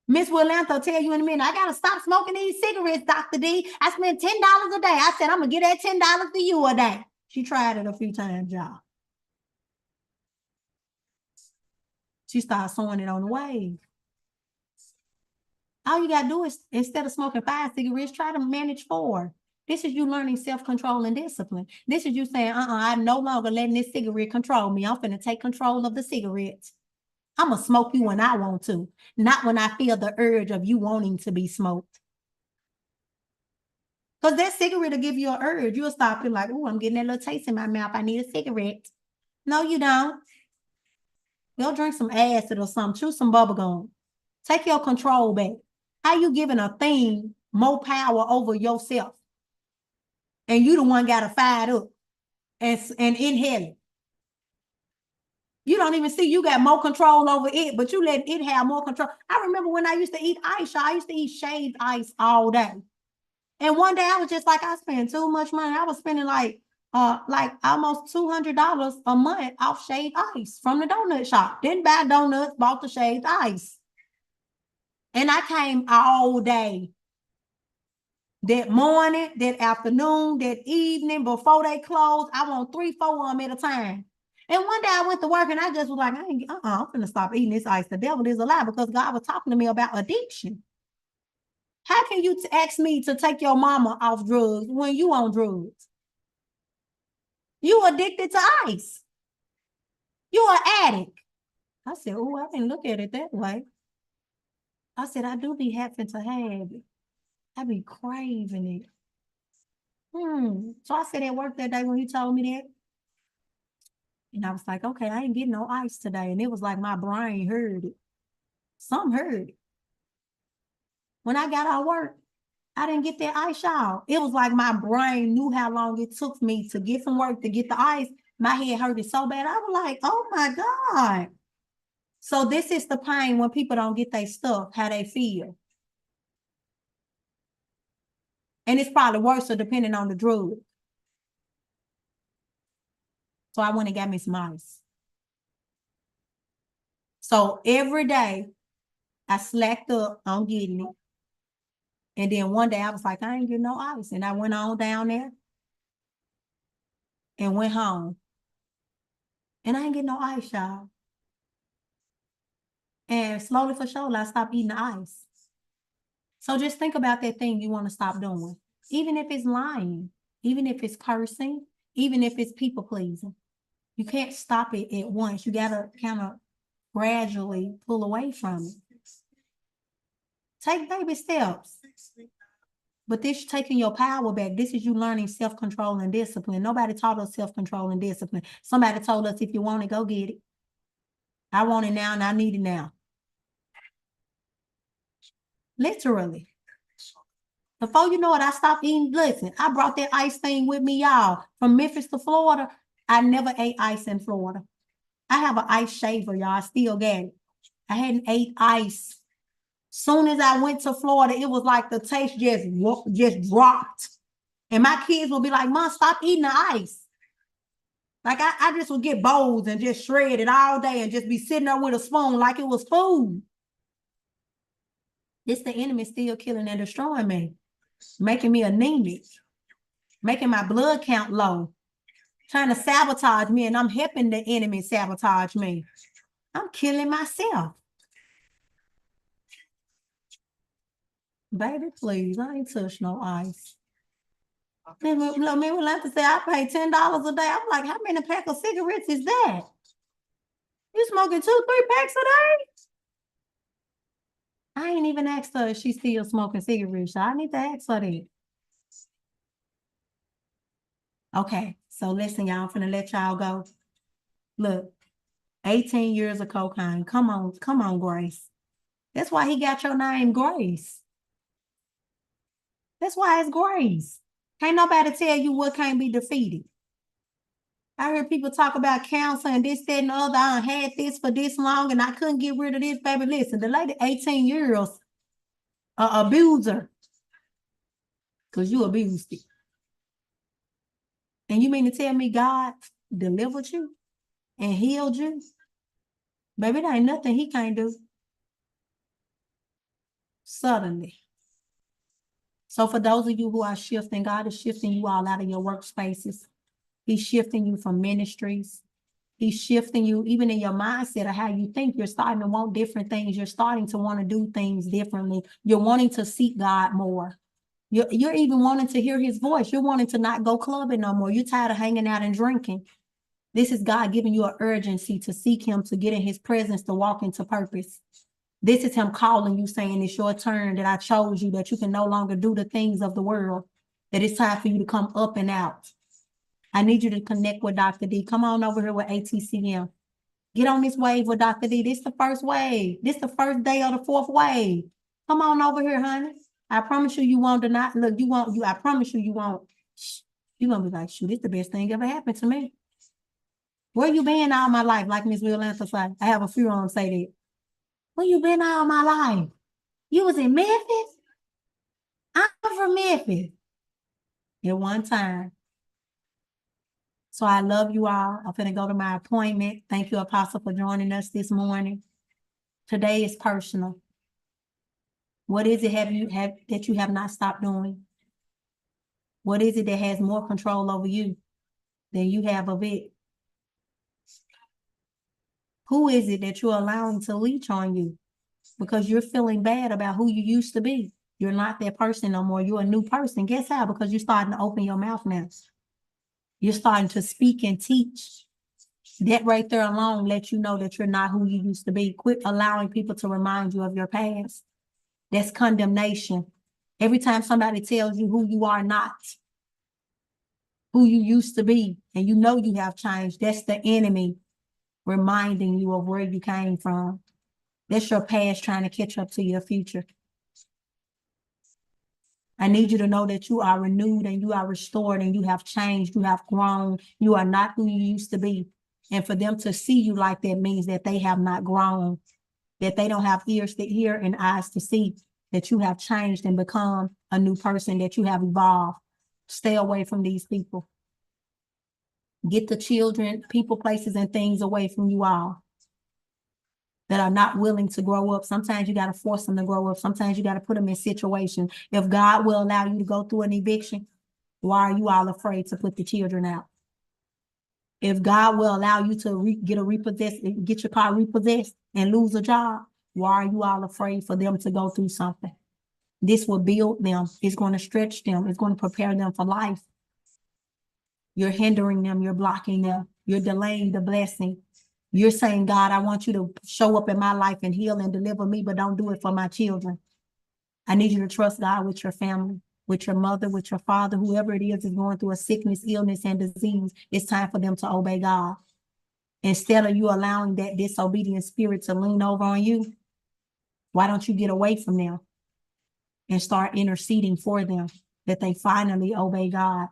Miss Willantha will tell you in a minute, I got to stop smoking these cigarettes, Dr. D. I spend $10 a day. I said, I'm going to get that $10 to you a day. She tried it a few times, y'all. She started sewing it on the wave. All you got to do is, instead of smoking 5 cigarettes, try to manage 4. This is you learning self-control and discipline. This is you saying, I'm no longer letting this cigarette control me. I'm finna take control of the cigarettes. I'm going to smoke you when I want to, not when I feel the urge of you wanting to be smoked. Because that cigarette will give you an urge. You'll start feeling like, oh, I'm getting that little taste in my mouth. I need a cigarette. No, you don't. Go drink some acid or something. Chew some bubble gum. Take your control back. How you giving a thing more power over yourself? And you the one got to fire it up and inhale it. You don't even see you got more control over it, but you let it have more control. I remember when I used to eat ice, I used to eat shaved ice all day. And one day I was just like, I spent too much money. I was spending like almost $200 a month off shaved ice from the donut shop. Didn't buy donuts, bought the shaved ice. And I came all day. That morning, that afternoon, that evening, before they closed, I want 3, 4 of them at a time. And one day I went to work and I just was like, I'm gonna stop eating this ice. The devil is a lie, because God was talking to me about addiction. How can you ask me to take your mama off drugs when you on drugs? You addicted to ice. You an addict. I said, oh, I didn't look at it that way. I said, I do be having to have it. I be craving it. So I said at work that day when he told me that. And I was like, okay, I ain't getting no ice today. And it was like my brain heard it. Some heard it. When I got out of work, I didn't get that ice, y'all. It was like my brain knew how long it took me to get from work to get the ice. My head hurted so bad. I was like, oh my God. So this is the pain when people don't get their stuff, how they feel. And it's probably worse depending on the drug. So I went and got me some ice. So every day I slacked up on getting it. And then one day I was like, I ain't getting no ice. And I went on down there and went home. And I ain't getting no ice, y'all. And slowly for sure, I stopped eating the ice. So just think about that thing you want to stop doing. Even if it's lying, even if it's cursing, even if it's people pleasing. You can't stop it at once. You got to kind of gradually pull away from it. Take baby steps. But this is taking your power back. This is you learning self-control and discipline. Nobody taught us self-control and discipline. Somebody told us, if you want it, go get it. I want it now and I need it now. Literally. Before you know it, I stopped eating. Listen, I brought that ice thing with me, y'all. From Memphis to Florida, I never ate ice in Florida. I have an ice shaver, y'all. I still got it. I hadn't ate ice. Soon as I went to Florida, it was like the taste just dropped. And my kids would be like, Mom, stop eating the ice. Like I just would get bowls and just shred it all day and just be sitting there with a spoon like it was food. It's the enemy still killing and destroying me, making me anemic, making my blood count low, trying to sabotage me, and I'm helping the enemy sabotage me. I'm killing myself. Baby, please, I ain't touched no ice. Me would like to say I pay $10 a day. I'm like, how many pack of cigarettes is that? You smoking 2-3 packs a day? I ain't even asked her if she's still smoking cigarettes. So I need to ask her that. Okay, so listen, y'all, I'm finna let y'all go. Look, 18 years of cocaine. Come on, Grace. That's why he got your name, Grace. That's why it's Grace. Can't nobody tell you what can't be defeated. I heard people talk about cancer and this, that, and the other. I had this for this long and I couldn't get rid of this, baby. Listen, the lady 18 years abuser. Because you abused it. And you mean to tell me God delivered you and healed you? Baby, there ain't nothing he can't do. Suddenly. So for those of you who are shifting, God is shifting you all out of your workspaces. He's shifting you from ministries. He's shifting you even in your mindset of how you think. You're starting to want different things. You're starting to want to do things differently. You're wanting to seek God more. You're even wanting to hear his voice. You're wanting to not go clubbing no more. You're tired of hanging out and drinking. This is God giving you an urgency to seek him, to get in his presence, to walk into purpose. This is him calling you, saying it's your turn, that I chose you, that you can no longer do the things of the world, that it's time for you to come up and out. I need you to connect with Dr. D. Come on over here with ATCM. Get on this wave with Dr. D. This is the first wave. This is the first day of the 4th wave. Come on over here, honey. I promise you, you won't deny. Look, I promise you, you won't. You're going to be like, shoot, it's the best thing ever happened to me. Where you been all my life? Like Miss Will Answer say. I have a few on say that. Where you been all my life? You was in Memphis? I'm from Memphis. At one time. So I love you all. I'm going to go to my appointment. Thank you, Apostle, for joining us this morning. Today is personal. What is it that you have not stopped doing? What is it that has more control over you than you have of it? Who is it that you're allowing to leech on you? Because you're feeling bad about who you used to be. You're not that person no more. You're a new person. Guess how? Because you're starting to open your mouth now. You're starting to speak and teach. That right there alone lets you know that you're not who you used to be. Quit allowing people to remind you of your past. That's condemnation. Every time somebody tells you who you are not, who you used to be, and you know you have changed. That's the enemy reminding you of where you came from. That's your past trying to catch up to your future. I need you to know that you are renewed and you are restored and you have changed, you have grown. You are not who you used to be. And for them to see you like that means that they have not grown, that they don't have ears to hear and eyes to see, that you have changed and become a new person, that you have evolved. Stay away from these people. Get the children, people, places, and things away from you all that are not willing to grow up. Sometimes you got to force them to grow up. Sometimes you got to put them in situations. If God will allow you to go through an eviction, why are you all afraid to put the children out? If God will allow you to get your car repossessed and lose a job, why are you all afraid for them to go through something? This will build them. It's going to stretch them. It's going to prepare them for life. You're hindering them. You're blocking them. You're delaying the blessing. You're saying, God, I want you to show up in my life and heal and deliver me, but don't do it for my children. I need you to trust God with your family, with your mother, with your father, whoever it is going through a sickness, illness, and disease. It's time for them to obey God. Instead of you allowing that disobedient spirit to lean over on you, why don't you get away from them and start interceding for them, that they finally obey God,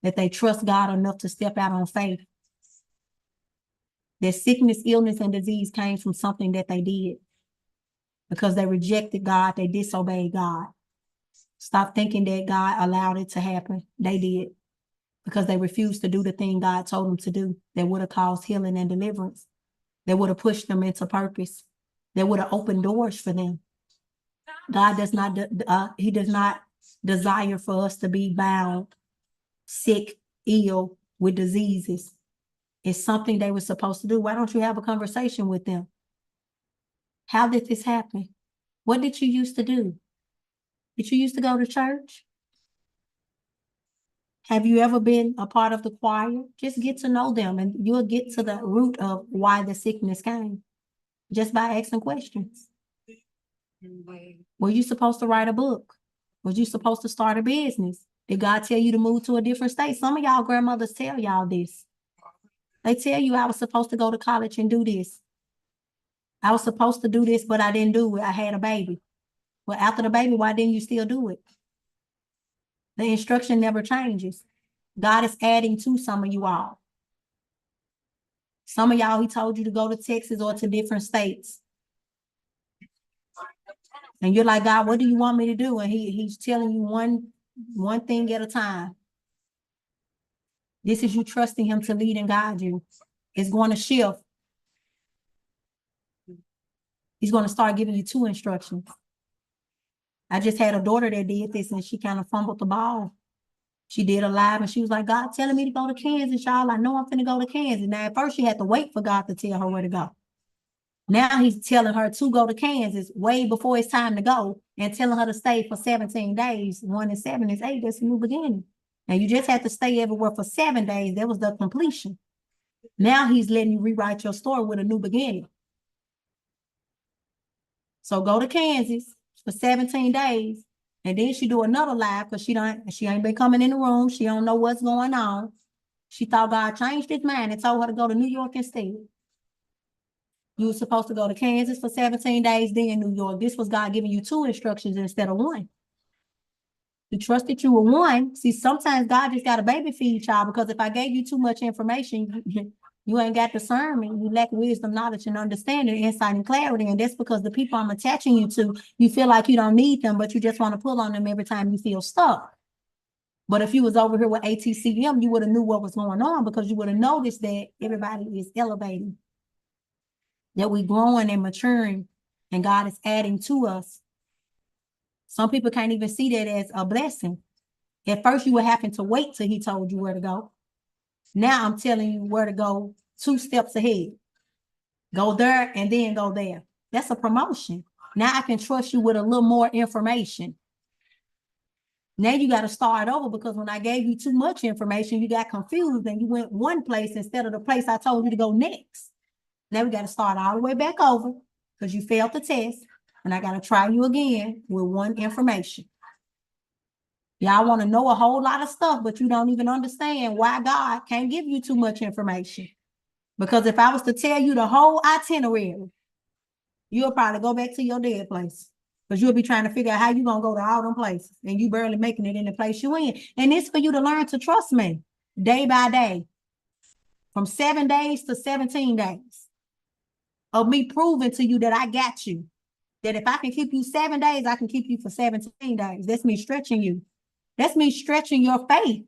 that they trust God enough to step out on faith. That sickness, illness, and disease came from something that they did because they rejected God, they disobeyed God. Stop thinking that God allowed it to happen. They did, because they refused to do the thing God told them to do that would have caused healing and deliverance, that would have pushed them into purpose, that would have opened doors for them. God does not, he does not desire for us to be bound, sick, ill, with diseases. It's something they were supposed to do. Why don't you have a conversation with them? How did this happen? What did you used to do? Did you used to go to church? Have you ever been a part of the choir? Just get to know them and you'll get to the root of why the sickness came just by asking questions. Were you supposed to write a book? Was you supposed to start a business? Did God tell you to move to a different state? Some of y'all grandmothers tell y'all this. They tell you I was supposed to go to college and do this. I was supposed to do this, but I didn't do it. I had a baby. Well, after the baby, why didn't you still do it? The instruction never changes. God is adding to some of you all. Some of y'all, he told you to go to Texas or to different states. And you're like, God, what do you want me to do? And he's telling you one thing at a time. This is you trusting him to lead and guide you. It's going to shift. He's going to start giving you 2 instructions. I just had a daughter that did this and she kind of fumbled the ball. She did a live and she was like, God telling me to go to Kansas, y'all. I know I'm finna go to Kansas. Now, at first she had to wait for God to tell her where to go. Now he's telling her to go to Kansas way before it's time to go and telling her to stay for 17 days. 1 and 7 is 8. That's a new beginning. Now you just have to stay everywhere for 7 days. That was the completion. Now he's letting you rewrite your story with a new beginning. So go to Kansas for 17 days. And then she do another live because she ain't been coming in the room. She don't know what's going on. She thought God changed his mind and told her to go to New York instead. You were supposed to go to Kansas for 17 days, then New York. This was God giving you 2 instructions instead of 1. He trusted you with 1. See, sometimes God just got to baby feed y'all, because if I gave you too much information, you ain't got discernment. You lack wisdom, knowledge, and understanding, insight, and clarity. And that's because the people I'm attaching you to, you feel like you don't need them, but you just want to pull on them every time you feel stuck. But if you was over here with ATCM, you would have knew what was going on, because you would have noticed that everybody is elevating, that we're growing and maturing, and God is adding to us. Some people can't even see that as a blessing. At first, you were having to wait till he told you where to go. Now I'm telling you where to go 2 steps ahead. Go there and then go there. That's a promotion. Now I can trust you with a little more information. Now you got to start over, because when I gave you too much information, you got confused and you went one place instead of the place I told you to go next. Now we got to start all the way back over because you failed the test, and I got to try you again with 1 information. Y'all want to know a whole lot of stuff, but you don't even understand why God can't give you too much information. Because if I was to tell you the whole itinerary, you'll probably go back to your dead place. Because you'll be trying to figure out how you're going to go to all them places. And you barely making it in the place you in. And it's for you to learn to trust me day by day. From 7 days to 17 days. Of me proving to you that I got you. That if I can keep you 7 days, I can keep you for 17 days. That's me stretching you. That's me stretching your faith.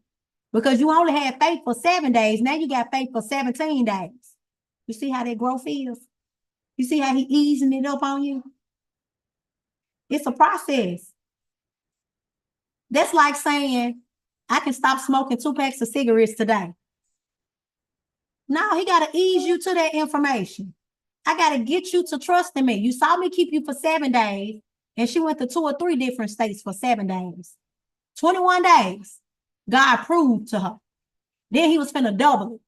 Because you only had faith for 7 days. Now you got faith for 17 days. You see how that growth is? You see how he easing it up on you? It's a process. That's like saying, I can stop smoking 2 packs of cigarettes today. No, he got to ease you to that information. I got to get you to trusting me. You saw me keep you for 7 days, and she went to 2 or 3 different states for 7 days. 21 days. God proved to her. Then he was finna double it.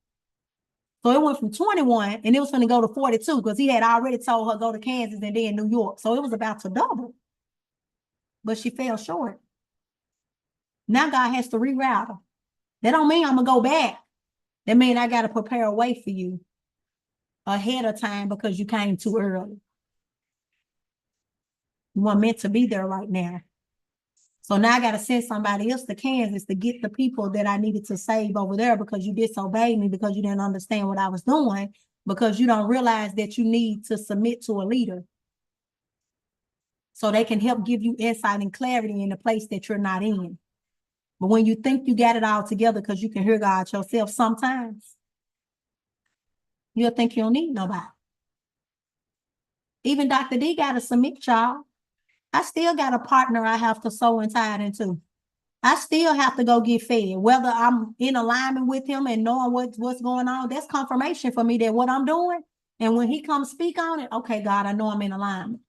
So it went from 21 and it was finna go to 42 because he had already told her go to Kansas and then New York. So it was about to double. But she fell short. Now God has to reroute her. That don't mean I'm gonna go back. That means I gotta prepare a way for you ahead of time because you came too early. You weren't meant to be there right now. So now I got to send somebody else to Kansas to get the people that I needed to save over there because you disobeyed me, because you didn't understand what I was doing, because you don't realize that you need to submit to a leader so they can help give you insight and clarity in the place that you're not in. But when you think you got it all together because you can hear God yourself sometimes, you'll think you don't need nobody. Even Dr. D got to submit, y'all. I still got a partner I have to sow and tithe into. I still have to go get fed. Whether I'm in alignment with him and knowing what's going on, that's confirmation for me that what I'm doing. And when he comes speak on it, okay, God, I know I'm in alignment.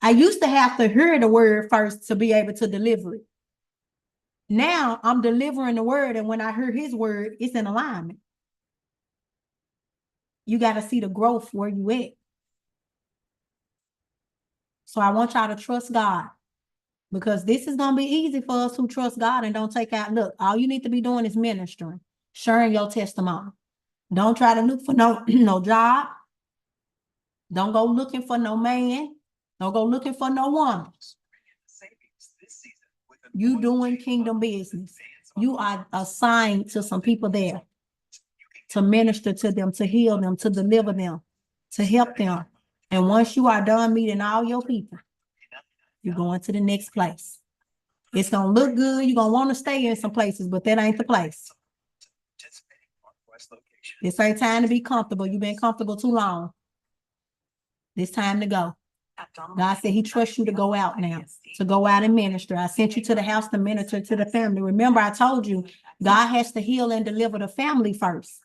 I used to have to hear the word first to be able to deliver it. Now I'm delivering the word, and when I hear his word, it's in alignment. You got to see the growth where you at. So I want y'all to trust God. Because this is going to be easy for us who trust God and don't take out. Look, all you need to be doing is ministering, sharing your testimony. Don't try to look for no job. Don't go looking for no man. Don't go looking for no woman. You doing kingdom business. You are assigned to some people there to minister to them, to heal them, to deliver them, to help them. And once you are done meeting all your people, you're going to the next place. It's going to look good. You're going to want to stay in some places, but that ain't the place. This ain't time to be comfortable. You've been comfortable too long. It's time to go. God said he trusts you to go out now, to go out and minister. I sent you to the house to minister to the family. Remember, I told you, God has to heal and deliver the family first.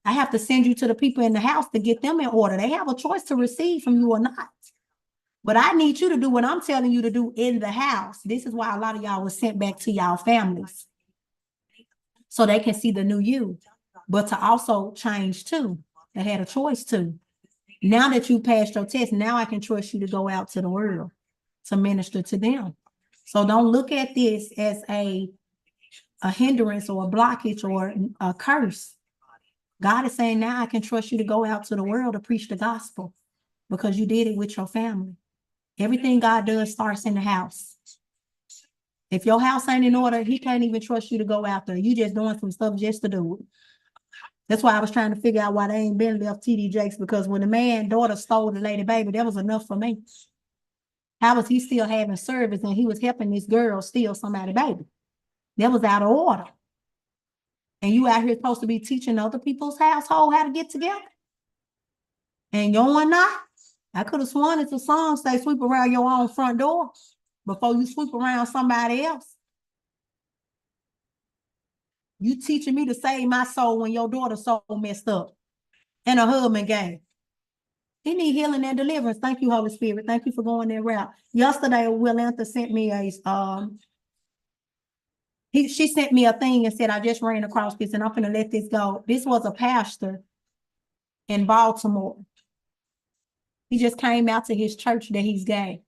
I have to send you to the people in the house to get them in order. They have a choice to receive from you or not. But I need you to do what I'm telling you to do in the house. This is why a lot of y'all was sent back to y'all families. So they can see the new you. But to also change too. They had a choice to. Now that you passed your test, now I can trust you to go out to the world to minister to them. So don't look at this as a hindrance or a blockage or a curse. God is saying now I can trust you to go out to the world to preach the gospel because you did it with your family. Everything God does starts in the house. If your house ain't in order, he can't even trust you to go out there. You just doing some stuff just to do it. That's why I was trying to figure out why they ain't been left TD Jakes, because when the man daughter stole the lady baby, that was enough for me. How was he still having service and he was helping this girl steal somebody's baby? That was out of order. And you out here supposed to be teaching other people's household how to get together? And you are not? I could have sworn it's a song say sweep around your own front door before you sweep around somebody else. You teaching me to save my soul when your daughter's soul messed up and her husband gay. He need healing and deliverance. Thank you, Holy Spirit. Thank you for going that route. Yesterday, Willantha sent me she sent me a thing and said, I just ran across this and I'm going to let this go. This was a pastor in Baltimore. He just came out to his church that he's gay.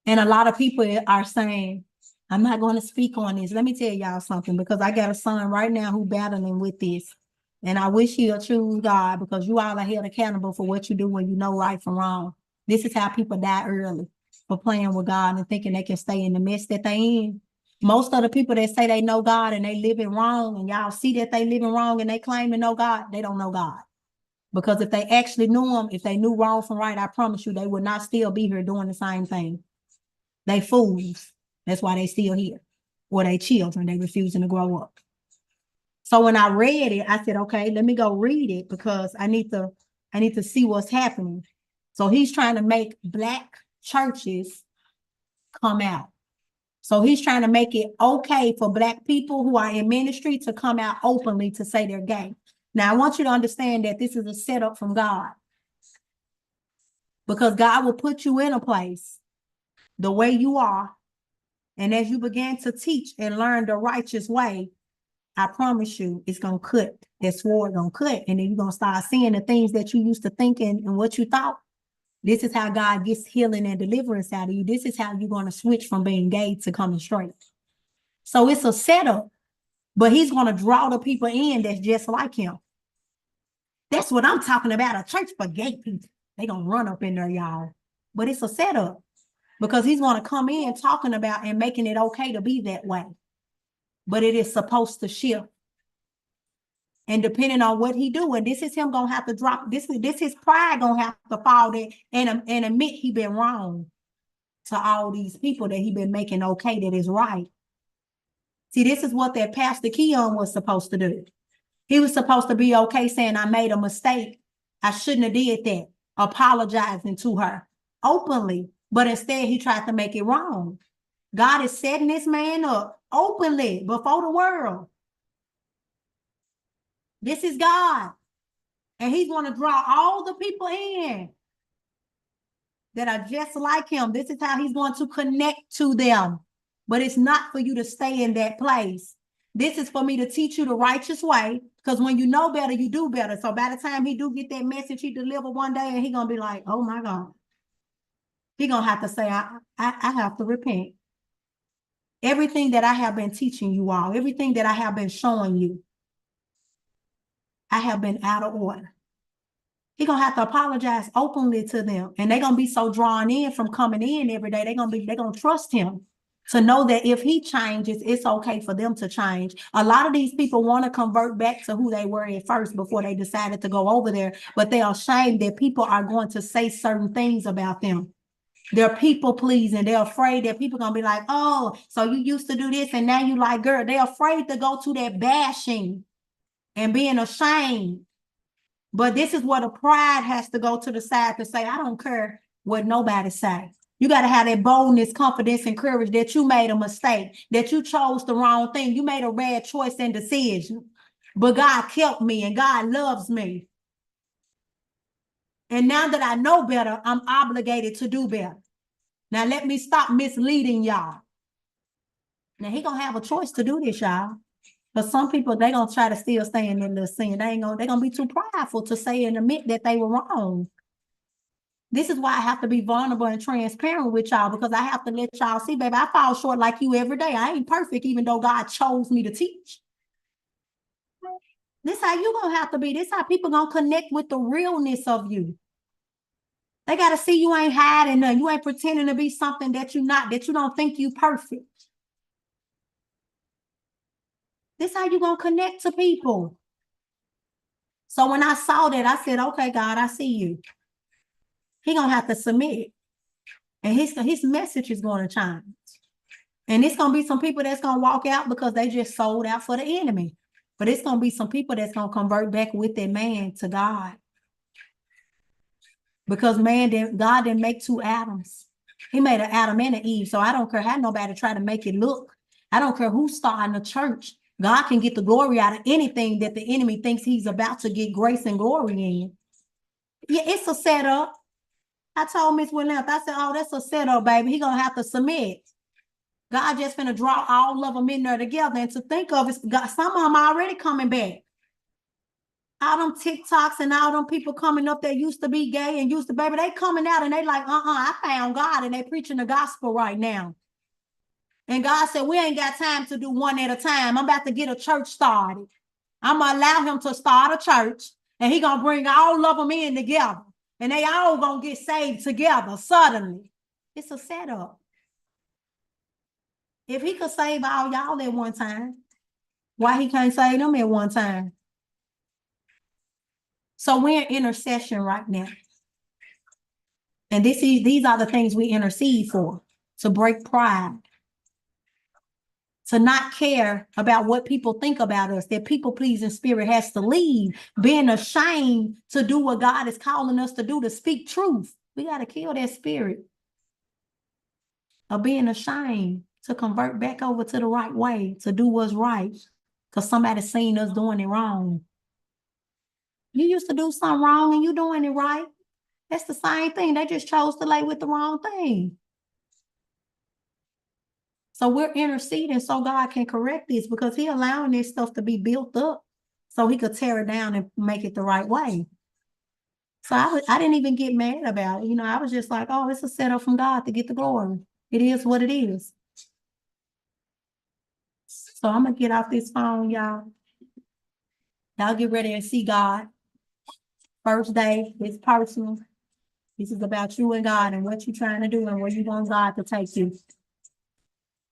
And a lot of people are saying, I'm not going to speak on this. Let me tell y'all something, because I got a son right now who battling with this. And I wish he'll choose God, because you all are held accountable for what you do when you know right from wrong. This is how people die early, for playing with God and thinking they can stay in the mess that they in. Most of the people that say they know God and they living wrong, and y'all see that they living wrong and they claim to know God, they don't know God. Because if they actually knew him, if they knew wrong from right, I promise you, they would not still be here doing the same thing. They fools. That's why they still here. Or they children, they refusing to grow up. So when I read it, I said, okay, let me go read it, because I need to see what's happening. So he's trying to make Black churches come out. So he's trying to make it okay for Black people who are in ministry to come out openly to say they're gay. Now, I want you to understand that this is a setup from God, because God will put you in a place the way you are. And as you begin to teach and learn the righteous way, I promise you, it's going to cut. That sword going to cut. And then you're going to start seeing the things that you used to think and what you thought. This is how God gets healing and deliverance out of you. This is how you're going to switch from being gay to coming straight. So it's a setup, but he's going to draw the people in that's just like him. That's what I'm talking about, a church for gay people. They're going to run up in there, y'all. But it's a setup, because he's going to come in talking about and making it okay to be that way. But it is supposed to shift. And depending on what he do, and this is him gonna have to drop, this his pride gonna have to fall there and admit he been wrong to all these people that he been making okay that is right. See, this is what that Pastor Keon was supposed to do. He was supposed to be okay saying, I made a mistake. I shouldn't have did that. Apologizing to her openly. But instead, he tried to make it wrong. God is setting this man up openly before the world. This is God. And he's going to draw all the people in that are just like him. This is how he's going to connect to them. But it's not for you to stay in that place. This is for me to teach you the righteous way, because when you know better, you do better. So by the time he do get that message, he deliver one day, and he going to be like, oh my God. He going to have to say, I have to repent. Everything that I have been teaching you all, everything that I have been showing you, I have been out of order. He's going to have to apologize openly to them. And they're going to be so drawn in from coming in every day. They're going to trust him to know that if he changes, it's okay for them to change. A lot of these people want to convert back to who they were at first before they decided to go over there. But they are ashamed that people are going to say certain things about them. They're people pleasing. They're afraid that people are going to be like, oh, so you used to do this and now you like, girl. They're afraid to go to that bashing and being ashamed. But this is where the pride has to go to the side to say, I don't care what nobody say. You got to have that boldness, confidence, and courage that you made a mistake, that you chose the wrong thing. You made a bad choice and decision. But God kept me and God loves me. And now that I know better, I'm obligated to do better. Now let me stop misleading y'all. Now he going to have a choice to do this, y'all. But some people, they're going to try to still stay in their little sin. They're going to be too prideful to say and admit that they were wrong. This is why I have to be vulnerable and transparent with y'all, because I have to let y'all see, baby, I fall short like you every day. I ain't perfect, even though God chose me to teach. This how you going to have to be. This how people going to connect with the realness of you. They got to see you ain't hiding nothing. You ain't pretending to be something that you're not, that you don't think you perfect. This how you going to connect to people. So when I saw that, I said, okay, God, I see you. He going to have to submit. And his message is going to change. And it's going to be some people that's going to walk out because they just sold out for the enemy. But it's going to be some people that's going to convert back with that man to God. Because God didn't make two Adams. He made an Adam and an Eve. So I don't care how nobody try to make it look. I don't care who's starting a church. God can get the glory out of anything that the enemy thinks he's about to get grace and glory in. Yeah, it's a setup. I told Miss Williams, I said, oh, that's a setup, baby. He going to have to submit. God just finna draw all of them in there together. And to think of it, some of them already coming back. All them TikToks and all them people coming up that used to be gay and used to, baby, they coming out and they like, I found God, and they preaching the gospel right now. And God said, we ain't got time to do one at a time. I'm about to get a church started. I'm going to allow him to start a church, and he going to bring all of them in together. And they all going to get saved together suddenly. It's a setup. If he could save all y'all at one time, why he can't save them at one time? So we're in intercession right now. And these are the things we intercede for: to break pride, to not care about what people think about us. That people-pleasing spirit has to leave. Being ashamed to do what God is calling us to do, to speak truth. We got to kill that spirit of being ashamed, to convert back over to the right way, to do what's right, because somebody's seen us doing it wrong. You used to do something wrong and you doing it right. That's the same thing. They just chose to lay with the wrong thing. So we're interceding so God can correct this, because he allowing this stuff to be built up so he could tear it down and make it the right way. So I didn't even get mad about it. You know, I was just like, oh, it's a setup from God to get the glory. It is what it is. So I'm going to get off this phone, y'all. Y'all get ready and see God. First day, it's personal. This is about you and God and what you're trying to do and where you want God to take you.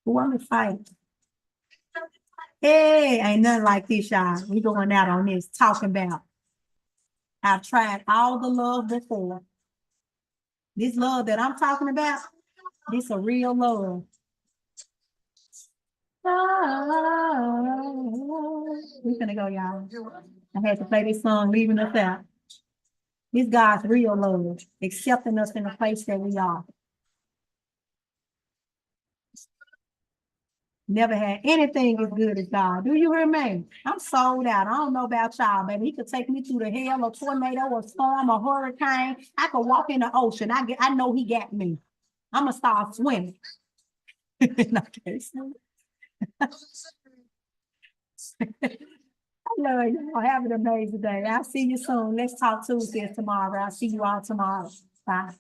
Who want to fight? Hey, ain't nothing like this, y'all. We going out on this, talking about. I've tried all the love before. This love that I'm talking about, this a real love. We finna go, y'all. I had to play this song, Leaving Us Out. This God's real love, accepting us in the place that we are. Never had anything as good as God. Do you hear me? I'm sold out. I don't know about y'all, baby. He could take me through the hell, a tornado, a storm, a hurricane. I could walk in the ocean. I know he got me. I'm gonna start swimming. Okay. I love you. Have an amazing day. I'll see you soon. Let's talk Tuesday tomorrow. I'll see you all tomorrow. Bye.